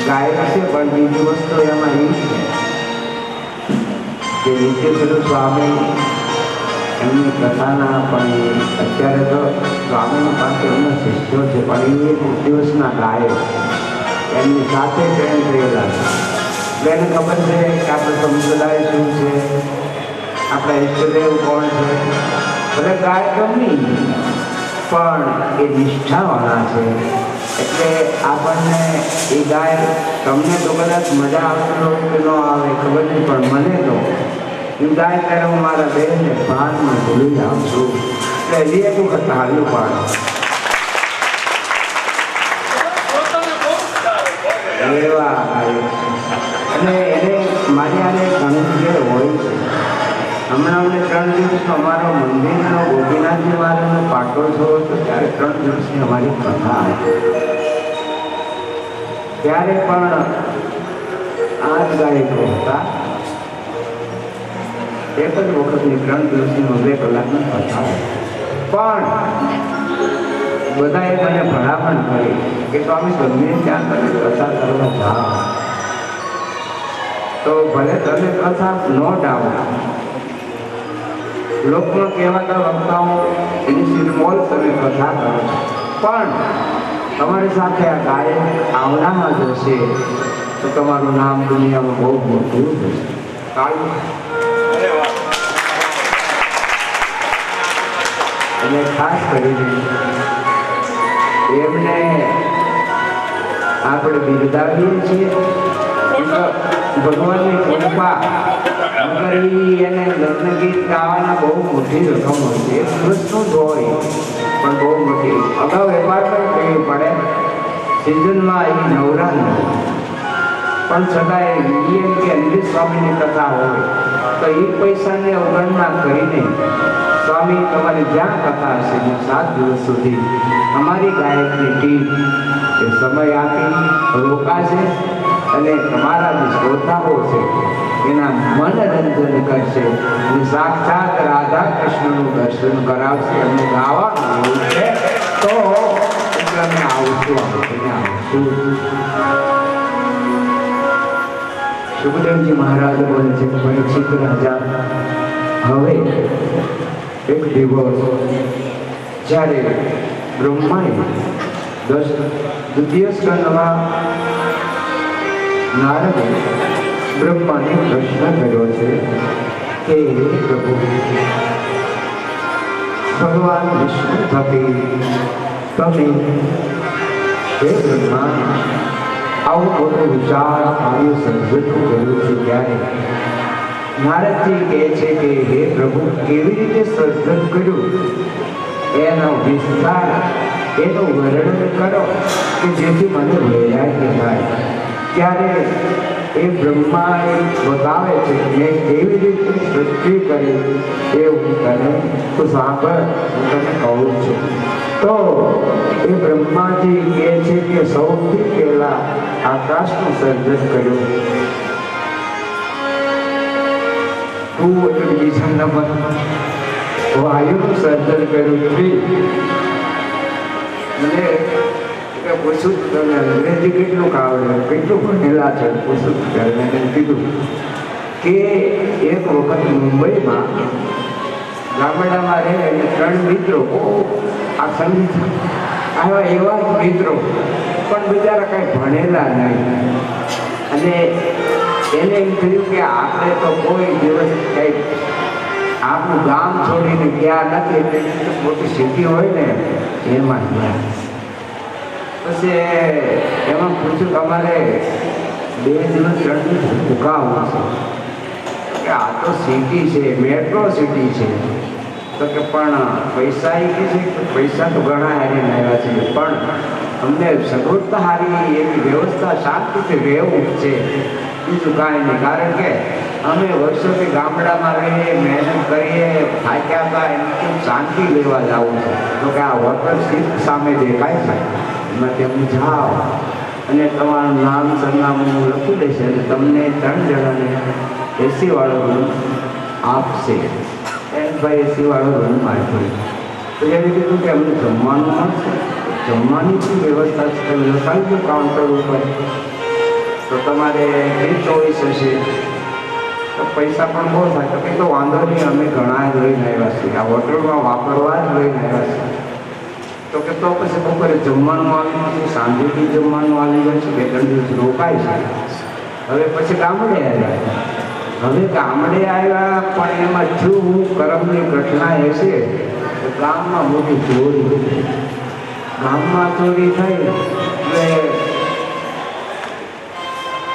ગાય છે, પણ બીજી વસ્તુ એમાં એ છે કે નિત્ય સ્વામી એમની કથાના પણ અત્યારે તો સ્વામીની પાસે એમનો શિષ્યો છે, પણ એ એક દિવસના ગાયક એમની સાથે ટ્રેન થયેલા છે. એને ખબર છે કે આપણે સમુદાય શું છે, આપણા ઈષ્ટદેવ કોણ છે. ભલે ગાયક ગમી પણ એ નિષ્ઠાવાળા છે, એટલે આપણને એ ગાય તમને તો કદાચ મજા આવતી હોય કે ન આવે ખબર નહીં, પણ મને તો એ ગાય ત્યારે હું મારા બહેનને ભાનમાં ભૂલી જાઉં છું. એટલે હજી એક વખત હાલ્યું પાડું એવા ગાયક છે. અને એને મારી આને ઘણી જે હોય છે. હમણાં અમને 3 દિવસનો અમારો મંદિરનો ગોપીનાથજી મહારાજનો પાટોત્સવ હતો, ત્યારે 3 દિવસની અમારી કથા હતી. ત્યારે પણ આ જ ગાયકો હતા. એક જ વખતની 3 દિવસની 2 કલાકની કથા. પણ બધાએ મને ભલામણ કરી કે સ્વામી ગમે ત્યાં તમે કથા કરવા જાઓ તો ભલે તમે કથા ન ડાવો, લોકો કહેવાતા વક્તાઓ એની સિરમોલ તમે કથા કરો, પણ તમારી સાથે આ ગાયક આવનામાં જશે તો તમારું નામ દુનિયામાં બહુ મોટું થશે. અને ખાસ કરીને એમને આપણે બિરદાવીએ છીએ. ભગવાનની કૃપા એને લગ્ન ગીત ગાવાના બહુ મોટી રકમ હોય છે. એક દિવસનું જ હોય પણ બહુ મોટી. અગાઉ વેપાર પણ કહેવું પડે, સિઝનમાં એ નવરા ન પણ છતાંય એમ કે અંબિત સ્વામીની કથા હોય તો એ પૈસાને અવગણના કરીને સ્વામી તમારી જ્યાં કથા હશે હું 7 દિવસ સુધી અમારી ગાયકની ટીમ એ સમય આપી રોકાશે અને તમારા જે શ્રોતાઓ છે એના મનોરંજન કરશે અને સાક્ષાત રાધા કૃષ્ણનું દર્શન કરાવશે. એમને ગાવાનું એવું છે તો અમે આવશું. સુખદેવજી મહારાજ બોલે છે કે પરીક્ષિત રાજા, હવે એક દિવસ જ્યારે બ્રહ્માએ 10 સ્કંદમાં નારદે બ્રહ્માને પ્રશ્ન કર્યો છે કે હે પ્રભુ, ભગવાન વિષ્ણુ થકી તમે હે બ્રહ્મા આવું મોટું વિચાર કાર્ય સર્જન કર્યું છે. ત્યારે નારદજી કહે છે કે હે પ્રભુ, કેવી રીતે સર્જન કર્યું એનો વિસ્તાર એનું વર્ણન કરો કે જેથી મને વૈરાગ્ય થાય. ત્યારે એ બ્રહ્મા બતાવે છે કે મેં કેવી રીતે સૃષ્ટિ કરી એ હું તને તું સાંભળ, હું તને કહું છું. તો એ બ્રહ્માજી કહે છે કે સૌથી પહેલા આકાશનું સર્જન કર્યું, બીજા નંબર વાયુનું સર્જન કર્યું. મને પૂછું તમે અંગ્રેજી કેટલું આવડે, કેટલું ભણેલા છે પૂછું. ત્યારે મેં કીધું કે એક વખત મુંબઈમાં ગામડામાં રહે અને 3 મિત્રો આ સંગીત આવ્યા, એવા જ મિત્રો પણ બિચારા કાંઈ ભણેલા નહીં. અને એને એમ થયું કે આપણે તો કોઈ દિવસ કંઈક આપણું ગામ છોડીને ગયા નથી, એટલે મોટી સિટી હોય ને એમાં ગયા. પછી એમાં પૂછ્યું તમારે 2 દિવસ 3 દિવસ ભૂકાવું છે કે આ તો સિટી છે, મેટ્રો સિટી છે. તો કે પણ પૈસા એ કહે છે કે પૈસા તો ઘણા હારીને આવ્યા છે, પણ અમને સગવડતા હારી એવી વ્યવસ્થા શાંતિથી રહેવું જ છે, બીજું કાંઈ નહીં. કારણ કે અમે વર્ષોથી ગામડામાં રહીએ, મહેનત કરીએ, થાક્યા હતા, એમ શાંતિ લેવા જવું છે. તો કે આ હોટલ સીટ સામે દેખાય છે, એમાં તેમ જાઓ અને તમારું નામ સરનામું લખી દેશે અને તમને 3 જણાને એસી વાળો રૂમ આપશે. ભાઈ એસી વાળો રૂમ આપ્યો તો એને કીધું કે અમને જમવાનું મળશે. જમવાની શું વ્યવસ્થા છે તમે લખાવી દો કાઉન્ટર ઉપર, તો તમારે એ ચોઈસ હશે. તો પૈસા પણ બહુ થાય. તો કંઈ તો વાંધો નહીં, અમે ઘણા જ લઈને આવ્યા છીએ, આ હોટલમાં વાપરવા જ લઈને આવ્યા છીએ. તો કે તો પછી બપોરે જમવાનું આવી નથી, સાંજેથી જમવાનું આવી જાય છે, 2-3 દિવસ રોકાય છે. હવે પછી ગામડે આવ્યા. હવે ગામડે આવ્યા પણ એમાં શું કરમની ઘટના એ છે કે ગામમાં મોટી ચોરી થઈ. ગામમાં ચોરી થઈ એટલે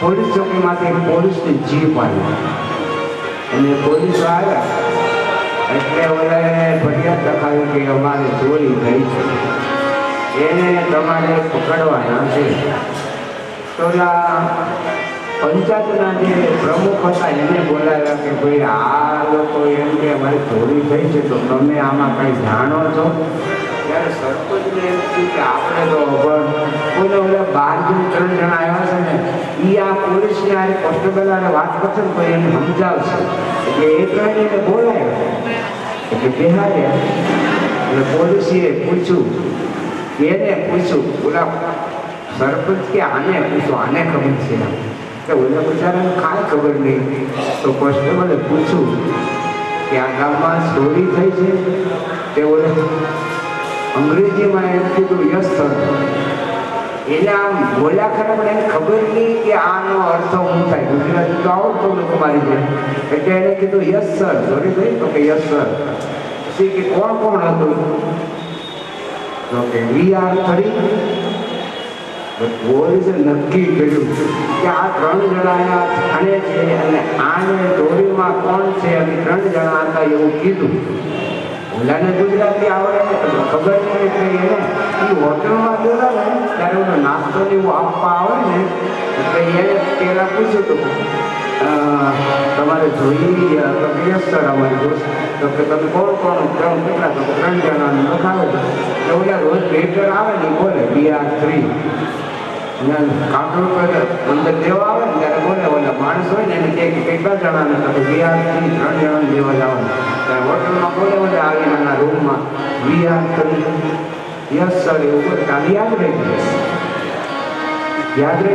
પોલીસ ચોકીમાંથી પોલીસની જીપ આવી અને પોલીસો આવ્યા એટલે ઓલે ફરિયાદ લખાવી કે અમારે ચોરી થઈ છે, એને તમારે પકડવાના છે. તો પંચાયતના જે પ્રમુખ હતા એને બોલાવ્યા કે ભાઈ આ લોકો એમ કે અમારી ચોરી થઈ છે, તો તમે આમાં કંઈ જાણો છો? ત્યારે સરપંચને એમ થયું કે આપણે તો અભણ, કોઈને ઓલા 12 3 જણા આવ્યા છે ને એ આ પોલીસને આ કોન્સ્ટેબલ વાત કરશે ને તો એને સમજાવશે. એટલે એ એને બોલાવ્યો એટલે બિહાર્યા. એટલે પોલીસે પૂછ્યું, એને પૂછ્યું, ઓલા સરપંચ કે આને પૂછો, આને ખબર છે કે ઓલા બિચારાને કાંઈ ખબર નહીં. તો કોન્સ્ટેબલે પૂછ્યું કે આ ગામમાં ચોરી થઈ છે? તે ઓલે અંગ્રેજીમાં એમ કીધું યસ સર. એને આમ બોલ્યા ખરા પણ એને ખબર નહીં કે આનો અર્થ શું થાય. ગુજરાતી તો આવડતો ને તમારી જેમ. એટલે એને કીધું યસ સર, ચોરી થઈ? તો કે યસ સર. પછી કે કોણ કોણ હતું? તો કે વી આર 3. પોલીસે નક્કી કર્યું કે આ 3 જણા થાણે છે અને આને ચોરીમાં કોણ છે અને 3 જણા હતા એવું કીધું. ઓલાને ગુજરાતી આવડે ખબર નહીં એટલે એને એ હોટલમાં ગયેલા ને ત્યારે ઓલો નાસ્તો ને એવું આપવા આવે ને એટલે એને પહેલાં પૂછ્યું હતું તમારે જોઈએ? તો યસ સર અમારી દોસ્ત. તો કે તમે કોણ કોણ? 3 કેટલા? તો 3 જણાને લખાવે. એટલે ઓલા રોજ વેટર આવે ને બોલે વી આર 3. કાઉન્ટર ઉપર અંદર દેવા આવે ને ત્યારે બોલે ઓલા માણસ હોય ને એને કહે કે કેટલા જણાને? તો વી આર 3, 3 જણાને દેવા જવાનું. ત્યારે હોટલમાં બોલે ઓલે આવીને એના રૂમમાં વી આર 3 યસ સર એવું બોલે. કાલે યાદ રહી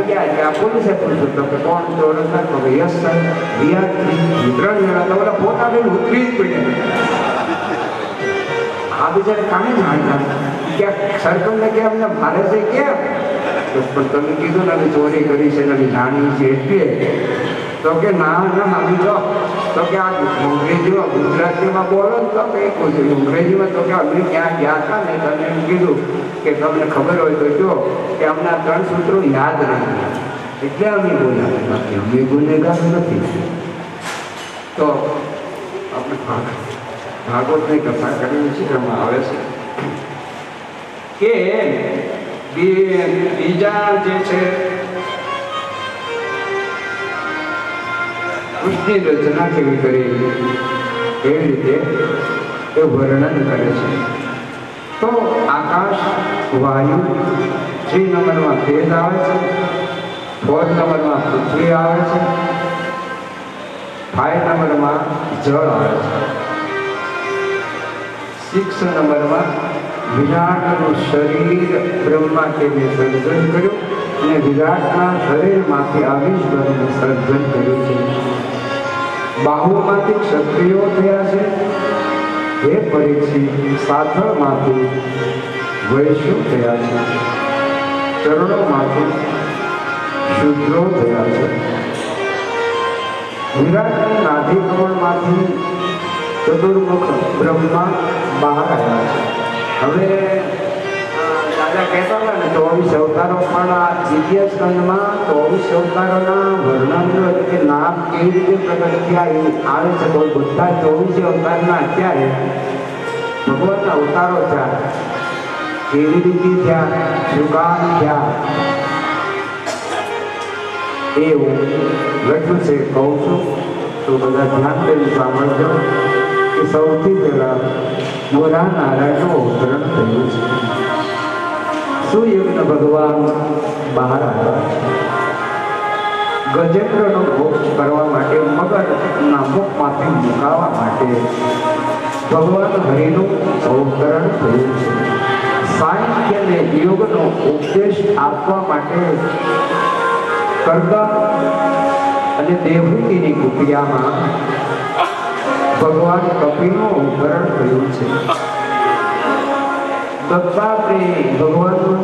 ગયા એટલે આ પોલીસે પૂછ્યું તો કે કોણ ચોર હતા? તો કે યસ સર વી આર 3 જણા. તો ઓલા પોતા લઈને ઉતરી જ પડ્યા. આ બિચારે કાંઈ જાણતા કે સરપંચને કે અમને મારે છે કેમ? પણ તમે કીધું ને ચોરી કરી છે ને જાણી છે એટલે. તો કે ના આવી જાઓ. તો કે આ અંગ્રેજીમાં ગુજરાતીમાં બોલો તો કે અંગ્રેજીમાં. તો કે અમે ક્યાં ગયા હતા ને તમે એમ કીધું કે તમને ખબર હોય તો જો કે અમને આ 3 સૂત્રો યાદ રહી ગયા એટલે અમે બોલ્યા, બાકી અમે ગુનેગાર નથી. તો આપણે ભાગવતની કથા કરવી છે. એમાં આવે છે કે બીજા જે છે કૃષ્ણની રચના કેવી કરી એવી રીતે એ વર્ણન કરે છે. તો આકાશ, વાયુ, 3 નંબરમાં તેજ આવે છે, 4 નંબરમાં પૃથ્વી આવે છે, 5 નંબરમાં જળ આવે છે, 6 નંબરમાં વિરાટનું શરીર બ્રહ્મા તેને સર્જન કર્યું અને વિરાટના શરીરમાંથી અવિશ્વરનું સર્જન કર્યું છે. બાહુમાંથી ક્ષત્રિયો થયા છે, હે પરીક્ષિત સાથળમાંથી વૈશ્યો થયા છે, ચરણોમાંથી શૂદ્રો થયા છે. વિરાટની નાભિકમળમાંથી ચતુર્મુખ બ્રહ્મા બહાર આવ્યા છે. હવે દાદા કહેતા હતા ને 24 અવતારો, પણ આ દ્વિતીય સ્કંદમાં 24 અવતારોના વર્ણનનો એટલે નામ કેવી રીતે પ્રગટ થયા એ આવે છે. તો બધા 24 અવતારના અત્યારે ભગવાનના અવતારો થયા, કેવી રીતે થયા, શું કામ થયા એવું લખ્યું છે. કહું છું તો બધા ધ્યાન કરી સાંભળજો કે સૌથી પહેલા મોરા નારાયણનું અવતરણ થયું છે. સુયજ્ઞ ભગવાન બહાર આવ્યા. ગજેન્દ્રનો મોક્ષ કરવા માટે, મગરના મુખમાંથી મુકાવવા માટે ભગવાન હરિનું અવતરણ થયું છે. સાહિત્ય અને યોગનો ઉપદેશ આપવા માટે કરદમ અને દેવહૂતિની કુટિયામાં ભગવાન કપિલનું અવતરણ થયું છે. દત્તાત્રેય ભગવાનનું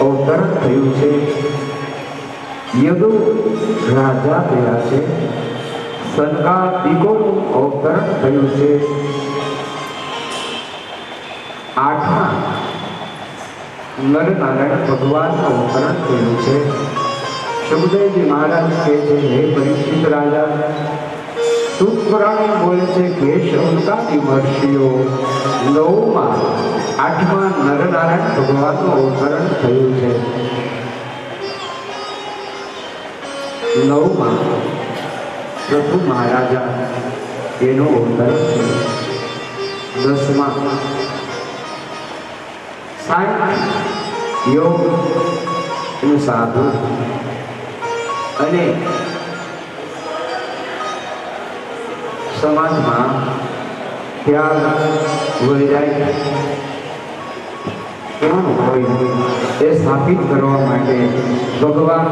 અવતરણ થયું છે. યદુ રાજા થયા છે. સનકાદિકોનું અવતરણ થયું છે. આઠમા નરનારાયણ ભગવાનનું અવતરણ થયું છે. સુખદેવજી મહારાજ કહે છે, હે પરીક્ષિત રાજા, સૂત પુરાણ બોલે છે કે શૌનકાદિ મહર્ષિઓ નવમાં આઠમા નરનારાયણ ભગવાનનું અવતરણ થયું છે. નવમાં પ્રભુ મહારાજા એનું અવતરણ છે. દસમાં સાહિત્ય યોગ એનું સાધુ અને સમાજમાં ત્યાગ વૈરાગ્ય કેવું હોય એ સ્થાપિત કરવા માટે ભગવાન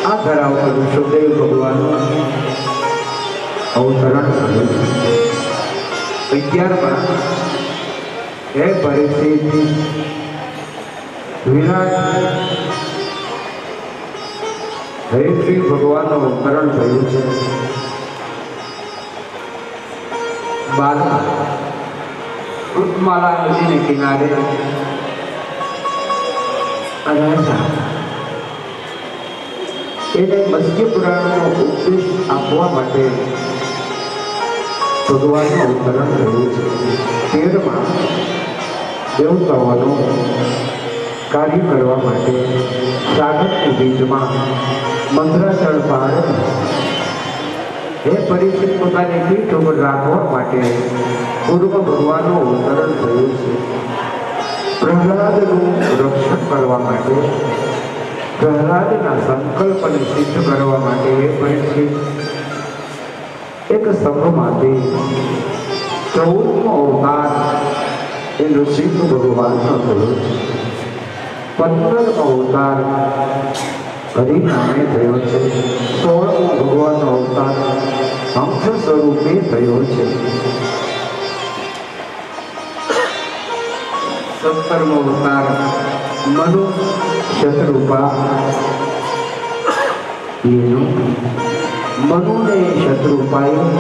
આ ધરાવ ઋષભદેવ ભગવાનનું અવતરણ થયું. 11માં હે પરીક્ષિત, વિરાટ હરિશ્રી ભગવાનનું અવતરણ થયું છે. 12માં કૃતમાલા નદીને કિનારે રાજા એને મત્સ્ય પુરાણનો ઉપદેશ આપવા માટે ભગવાનનું અવતરણ થયું છે. 13માં દેવતાઓનું કાર્ય કરવા માટે સાગરની બીજમાં મંત્રાચળ પહાડ હે પરીક્ષિત પોતાની પીઠ ઉપર રાખવા માટે પૂર્વ ભગવાનનું અવતરણ થયું છે. પ્રહલાદનું રક્ષણ કરવા માટે, પ્રહલાદના સંકલ્પને સિદ્ધ કરવા માટે હે પરીક્ષિત એક સ્તંભમાંથી 14મો અવતાર એ નૃસિંહ ભગવાનનો થયો છે. 15મો અવતાર હરિ નામે થયો છે. 16મો ભગવાનનો અવતાર હંસ સ્વરૂપે થયો છે. 17મો અવતાર મનુ શત્રુપા એનું મનુને શત્રુપાયું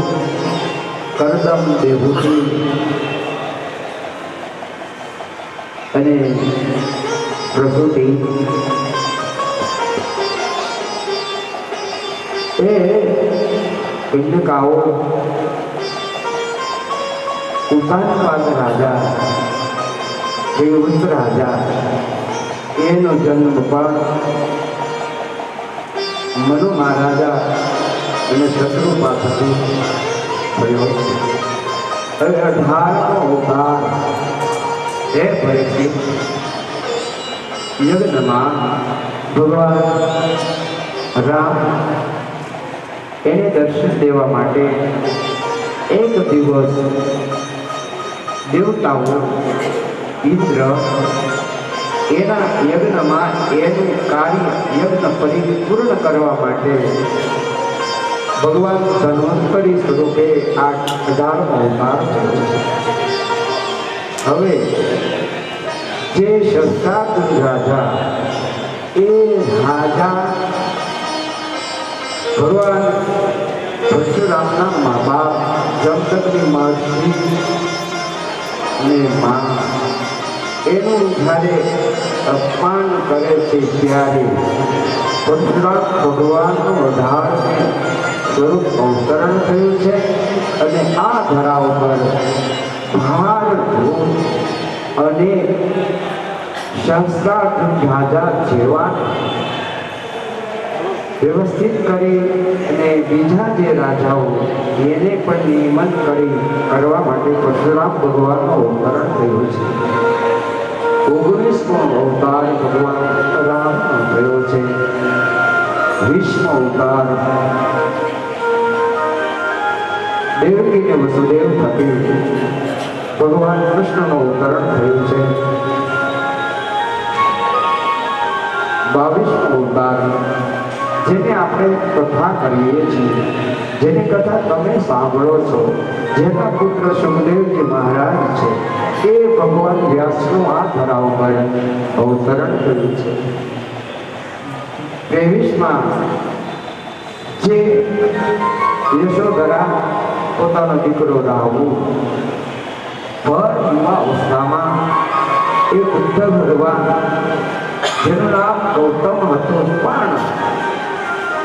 કરદમ દેવહૂતિ અને પ્રસૂતિ એ પિંડકાઓ ઉતાનપાદ રાજા દેવવંત રાજા એનો જન્મ પણ મનુ મહારાજા અને શત્રુપા થકી થયો છે. હવે 18મો અવતાર હે પરીક્ષિત યજ્ઞમાં ભગવાન રામ એને દર્શન દેવા માટે એક દિવસ દેવતાઓ ઇન્દ્ર એના યજ્ઞમાં એનું કાર્ય યજ્ઞ પરિપૂર્ણ કરવા માટે ભગવાન ધન્વંતરી સ્વરૂપે આ 18મો અવતાર થયો છે. હવે જે શસ્ત્રાર્જુન રાજા એ રાજા ભગવાન પરશુરામના મા બાપ જમદગ્નિ મહર્ષિ અને મા એનું જ્યારે અપમાન કરે છે ત્યારે પરશુરામ ભગવાનનું 18મે સ્વરૂપ અવતરણ થયું છે. અને આ ધરા ઉપર ભારભૂત અને શસ્ત્રાર્જુન રાજા જેવા વ્યવસ્થિત કરી અને બીજા જે રાજાઓ એને પણ નિયમન કરવા માટે પરશુરામ ભગવાનનું અવતરણ થયું છે. 19મો અવતાર ભગવાન રામનો થયો છે. 20મો અવતાર દેવકી ને વસુદેવ થકી ભગવાન કૃષ્ણનું અવતરણ થયું છે. 22 અવતાર જેને આપણે કથા કરીએ છીએ, જેની કથા તમે સાંભળો છો, જેના પુત્ર સુખદેવજી મહારાજ છે, એ ભગવાન વ્યાસનું આ ધરા ઉપર અવતરણ થયું છે. 23માં જે યશોધરા પોતાનો દીકરો રાહુ ભર યુવા અવસ્થામાં એ બુદ્ધ ભગવાન જેનું નામ ગૌતમ હતું, પણ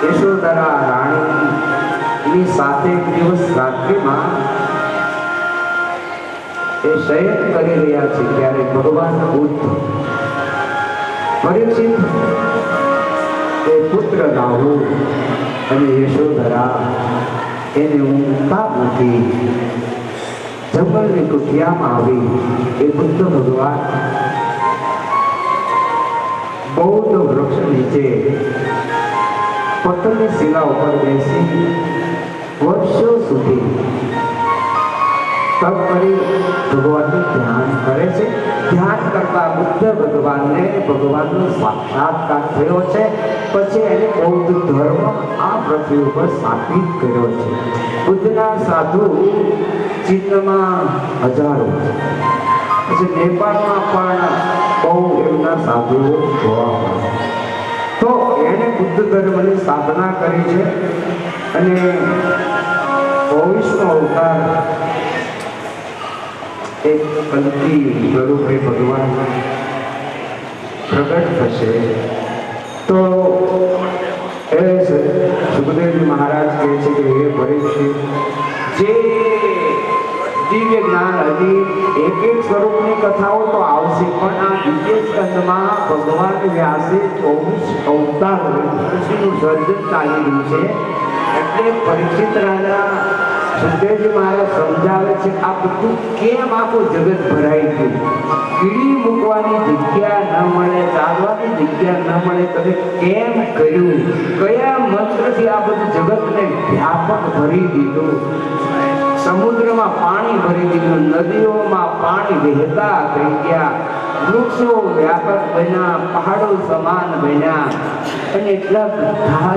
યશોધરા રાણીની સાથે એક દિવસ રાત્રિમાં એ શયન કરી રહ્યા છે ત્યારે ભગવાન બુદ્ધ પરીક્ષિત એ પુત્ર રાહુ અને યશોધરા એને ઊંઘતા મૂકી જંગલની કુટિયામાં આવી. એ બુદ્ધ ભગવાન બૌદ્ધ વૃક્ષ નીચે પથ્થરની શિલા ઉપર બેસી વર્ષો સુધી તપ કરી ભગવાનનું ધ્યાન કરે છે. ધ્યાન કરતા બુદ્ધ ભગવાનને ભગવાનનો સાક્ષાત્કાર થયો છે. પછી એને બૌદ્ધ ધર્મ આ પૃથ્વી ઉપર સ્થાપિત કર્યો છે. બુદ્ધના સાધુ ચીનમાં હજારો, પછી નેપાળમાં પણ બહુ એમના સાધુઓ જોવા મળે. તો એણે બુદ્ધ ધર્મની સ્થાપના કરી છે અને 24નો અવતાર એક કલ્કી સ્વરૂપે ભગવાન પ્રગટ થશે. તો એ સુખદેવજી મહારાજ કહે છે કે હે પરીક્ષિત, જે દિવ્ય જ્ઞાન હજી એક એક સ્વરૂપની કથાઓ તો આવશે, પણ આ દિવ્ય સ્કંદમાં ભગવાન વ્યાસે 24 અવતાર ઋષિનું સર્જન ચાલી રહ્યું છે. એટલે પરીક્ષિત રાજા સુખદેવજી મહારાજ સમજાવે છે આ બધું કેમ આખું જગત ભરાઈ ગયું. કીડી મૂકવાની જગ્યા ન મળે, ચાલવાની જગ્યા ન મળે, તમે કેમ કર્યું? કયા મંત્રથી આ બધું જગતને વ્યાપક ભરી દીધું? સમુદ્રમાં પાણી ભરી દીધું, નદીઓમાં પાણી વહેતા થઈ ગયા, વૃક્ષો વ્યાપક બન્યા, પહાડો સમાન બન્યા, અને એટલા બધા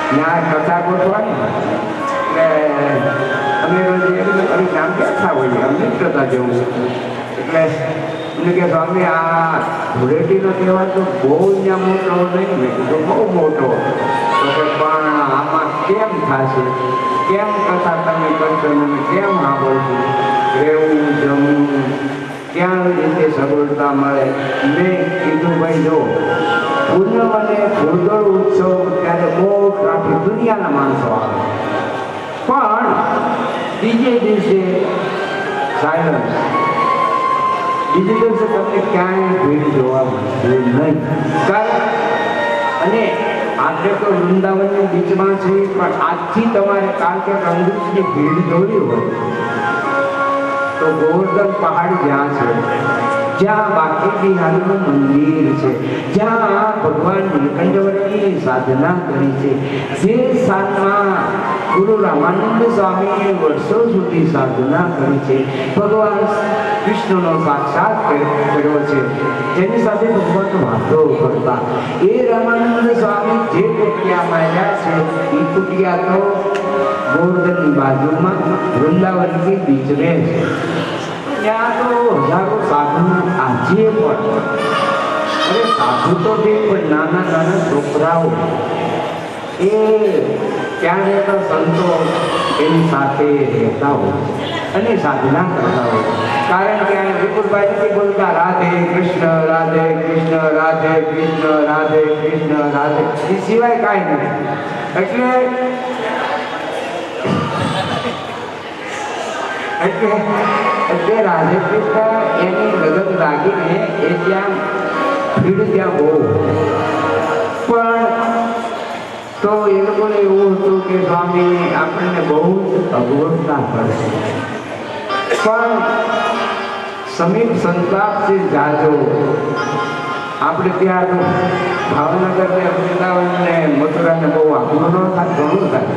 ત્યાં કથા ગોઠવાની એટલે અમે રોજ નામ ક્યાં થા હોઈએ, અમને જ કથા જેવું છે. એટલે એમને કે સ્વામી આ ધૂળેટીનો તહેવાર તો બહુ ત્યાં મોટો નહીં, મેં કીધું બહુ મોટો. તો કે પણ આમાં કેમ થશે, કેમ કથા તમે કરશો, તમે કેમ સાંભળશો, રહેવું જમવું ક્યાં રીતે સગવડતા મળે? મેં કીધું ભાઈ જો પૂનમ અને ફૂલદોળ ઉત્સવ ત્યારે બહુ આખી દુનિયાના માણસો આવે, પણ બીજે દિવસે સાયલન્સ, બીજે દિવસે તમને ક્યાંય ભીડ જોવા મળશે નહીં. કારણ અને આપણે તો વૃંદાવનની બીચમાં છે, પણ આજથી તમારે કારણ કે અંગુશની ભીડ જોવી હોય તો ગોવર્ધન પહાડ જ્યાં છે, જ્યાં બાકી બિહારીનું મંદિર છે, જ્યાં ભગવાન નીલકંઠવર્તીની સાધના કરી છે, જે સ્થાનમાં ગુરુ રામાનંદ સ્વામીએ વર્ષો સુધી સાધના કરી છે, ભગવાન કૃષ્ણનો સાક્ષાત કર્યો છે, જેની સાથે ભગવાન વાતો કરતા, એ રામાનંદ સ્વામી જે કુટિયામાં આવ્યા છે એ કુટિયા તો ગોવર્ધનની બાજુમાં વૃંદાવનની બીચમે છે. ત્યાં તો હજારો સાધુ આજે પણ, અરે સાધુ તો તે પણ નાના નાના છોકરાઓ એ ત્યાં રહેતા સંતો એની સાથે રહેતા હોય અને સાધના કરતા હોય. કારણ કે આ વિપુલભાઈ નથી બોલતા રાધે કૃષ્ણ રાધે કૃષ્ણ રાધે કૃષ્ણ રાધે કૃષ્ણ રાધે, એ સિવાય કાંઈ નથી. એટલે રાધે કૃષ્ણ એની લગન લાગીને એ ત્યાં ભીડ ત્યાં બહુ, પણ તો એ લોકોને એવું હતું કે સ્વામી આપણને બહુ જ અગવડતા પડશે, પણ સમીપ સંતાપથી જાજો. આપણે ત્યાં ભાવનગર ને અમદાવાદ ને મથુરા ને બહુ આઘું ન થાય, ઘણું થાય.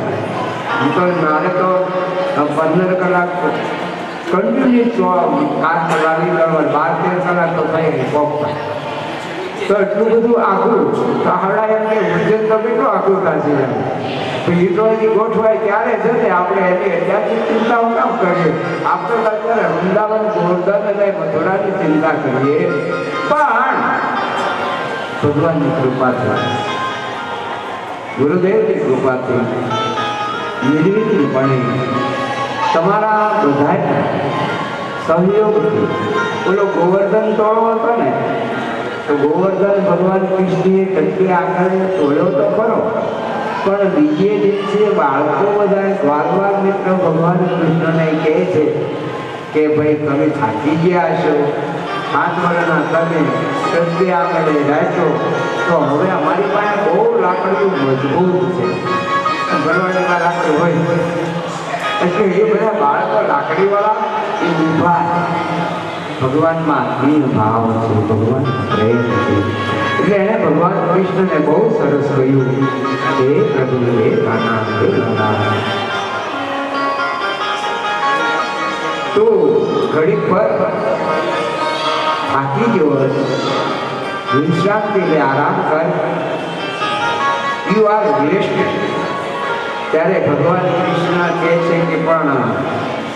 તો મારે તો 15 કલાક કન્ટિન્યુ કાચ ચલાવી ગયો, 12-13 કલાક તો થઈ ગઈ પોપ. તો એટલું બધું આખું સહાડા એમને વજન તો કેટલું આખું થશે એમ. તો એની ગોઠવાય ત્યારે છે ને આપણે એની એટલાની ચિંતાઓ કામ કરીએ. આપણે અત્યારે વૃંદાવન, ગોવર્ધન અને મથુરાની ચિંતા કરીએ. પણ ભગવાનની કૃપાથી, ગુરુદેવની કૃપાથી નિર્વિઘ્નપણે તમારા બધા સહયોગથી પેલો ગોવર્ધન તોડવો હતો ને, તો ગોવર્ધન ભગવાન કૃષ્ણએ ટકી આગળ તોડ્યો તો ખરો, પણ બીજે દિવસે બાળકો બધા દ્વારવાદ મિત્ર ભગવાન કૃષ્ણને કહે છે કે ભાઈ તમે થાકી ગયા છો, 7 વર્ષના તમે ટકી આગળ રાખ્યો, તો હવે અમારી પાસે બહુ લાકડીઓ મજબૂત છે. ભરવાડીમાં લાકડી હોય એટલે એ બધા બાળકો લાકડીવાળા એ ઊભા ભગવાનમાં આત્મીય ભાવ છે, ભગવાન પ્રેમ છે. એટલે એણે ભગવાન કૃષ્ણને બહુ સરસ કહ્યું કે પ્રભુ હે કાના હે કાના, તું ઘડીક પર થાકી ગયો, વિશ્રાંતિ લે, આરામ કર, યુ આર રેસ્ટેડ. ત્યારે ભગવાન કૃષ્ણ કહે છે કે પણ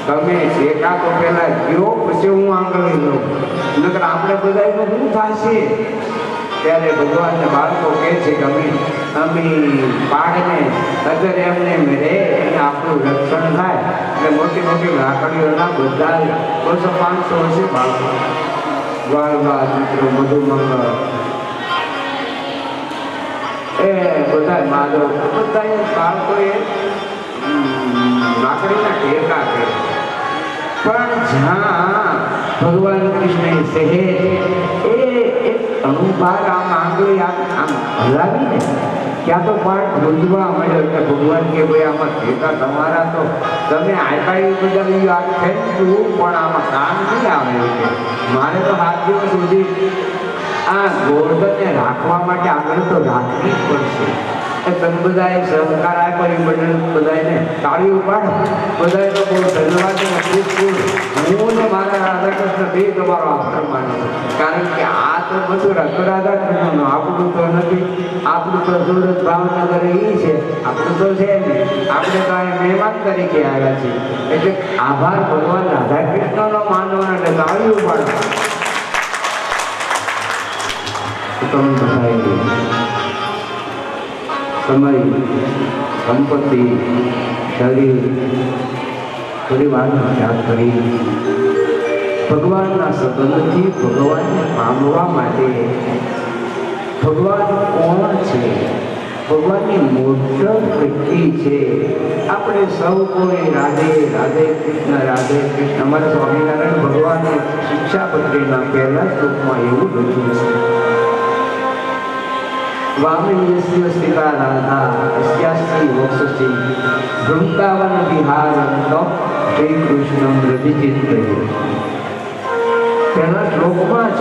તમે શેકા તો પહેલા ગયો, પછી હું આંગળી લઉં, નકર આપણે બધાનું શું થશે? ત્યારે ભગવાનના બાળકો કહે છે કે અમે પાડને અગર એમને રહે અને આપણું રક્ષણ થાય. એટલે મોટી મોટી લાકડીઓના બધા 200-500 વર્ષે બાળકો, દ્વારકા મિત્રો, મધુમંગળ, એ બધા માધવ, બધા બાળકોએ લાકડીના ટેકા કર્યા. પણ જ્યાં ભગવાન કૃષ્ણએ સહેજ એ એક અનુભાગ આમ આંગળી આમ હલાવીને ત્યાં તો પાઠ રોજવા મળ્યો. એટલે ભગવાન કે ભાઈ આમાં ટેકા તમારા તો તમે આઈપાઈ બધા આ થેન્ક યુ, પણ આમાં કામ નહીં આવે કે મારે તો 7 દિવસ સુધી આ ગોવર્ધનને રાખવા માટે આગળ તો રાખવી જ પડશે. તમે બધાએ સહકાર આપ્યો એ બદલ બધાને તાળીઓ પાડો. બધાએ તો બહુ ધન્યવાદ અને ખૂબ ખૂબ હું ને મારા રાધાકૃષ્ણ બે તમારો આભાર માનું છું. કારણ કે આ તો બધું રાધાકૃષ્ણનું, આપણું તો નથી. આપણું તો સુરત ભાવનગર એ છે, આપણું તો છે નહીં. આપણે તો અહીં મહેમાન તરીકે આવ્યા છીએ. એટલે આભાર ભગવાન રાધાકૃષ્ણનો માનવાનો, એટલે તાળીઓ પાડો. તમે બધાએ સમય, સંપત્તિ, શરીર, પરિવારનો ત્યાગ કરી ભગવાનના સંબંધથી ભગવાનને પામવા માટે. ભગવાન કોણ છે? ભગવાનની મોટર કેટલી છે? આપણે સૌ કોઈ રાધે રાધે કૃષ્ણ, રાધે કૃષ્ણ. અમારા સ્વામિનારાયણ ભગવાને શિક્ષાપત્રીના પહેલા શ્લોકમાં એવું લખ્યું છે, વામયસ્ય સ્થિતા રાધા અસ્યાસ્તિ વક્ષસી વૃંદાવન વિહારંતમ શ્રી કૃષ્ણમ રવિચિત્તયે. પહેલા શ્લોકમાં જ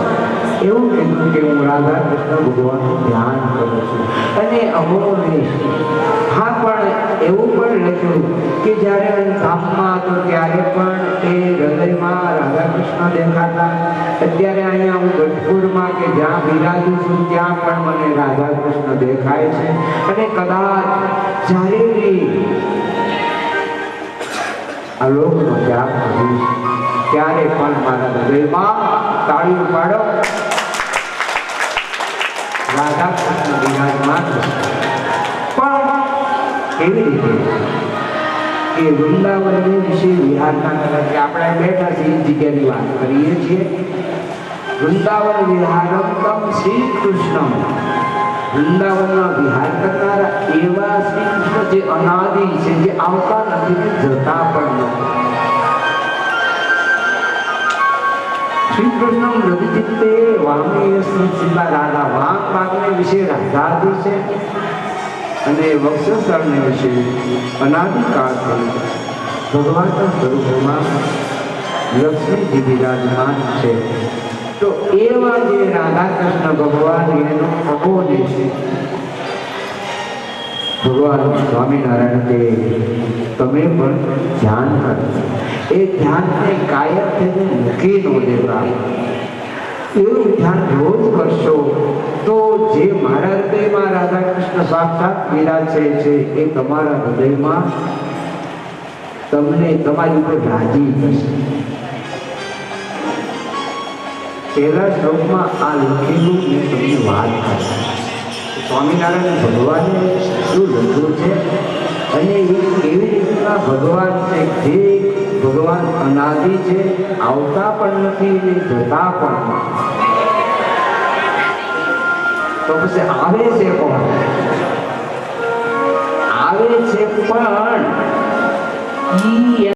એવું કીધું કે હું રાધા કૃષ્ણ ભગવાનનું ધ્યાન કરું છું અને અહોનિશ. હા, પણ એવું પણ લખ્યું કે જ્યારે હું ધામમાં હતો ત્યારે પણ એ હૃદયમાં રાધા કૃષ્ણ દેખાતા. અત્યારે અહીંયા હું ગઢપુરમાં કે જ્યાં બિરાજું છું ત્યાં પણ મને રાધા કૃષ્ણ દેખાય છે. અને કદાચ જ્યારે બી આ લોકનો ત્યાગ કરીશ ત્યારે પણ મારા હૃદયમાં તાળીઓ પાડો, રાધા કૃષ્ણ બિરાજમાન. પણ કેવી રીતે? કે વૃંદાવનની વિશે વિહારના કદાચ આપણે બેઠા છીએ એ જગ્યાની વાત કરીએ છીએ. વૃંદાવન વિહારમ શ્રી કૃષ્ણ, વૃંદાવનના વિહાર કરનારા એવા શ્રી કૃષ્ણ જે અનાદિ છે, જે આવતા નથી, જતા પણ નથી. શ્રી કૃષ્ણ રવિચિત્તે વામયસ્ય સ્થિતા રાધા. વામ ભાગને વિશે રાધાદી છે અને વક્ષસ્થળને વિશે અનાદિકાળથી ભગવાનના સ્વરૂપમાં લક્ષ્મીજી બિરાજમાન છે. તો એવા જે રાધા કૃષ્ણ ભગવાન એનો અબોધ છે. ભગવાન સ્વામિનારાયણ કે તમે પણ ધ્યાન કરો. એ ધ્યાનને કાયમ થઈને મૂકી ન દેવા. એવું ધ્યાન રોજ કરશો તો જે મારા હૃદયમાં રાધા કૃષ્ણ સાક્ષાત બિરાજે છે એ તમારા હૃદયમાં તમને તમારી ઉપર રાજી થશે. પહેલા શ્લોકમાં આ લખેલું મેં તમને વાત કરી. સ્વામિનારાયણ ભગવાને શું લખ્યું છે અને એ કેવી રીતના ભગવાન છે, જે ભગવાન અનાદિ છે, આવતા પણ નથી ને જતા પણ નથી. તો પછી આવે છે કોણ? આવે છે પણ ઈ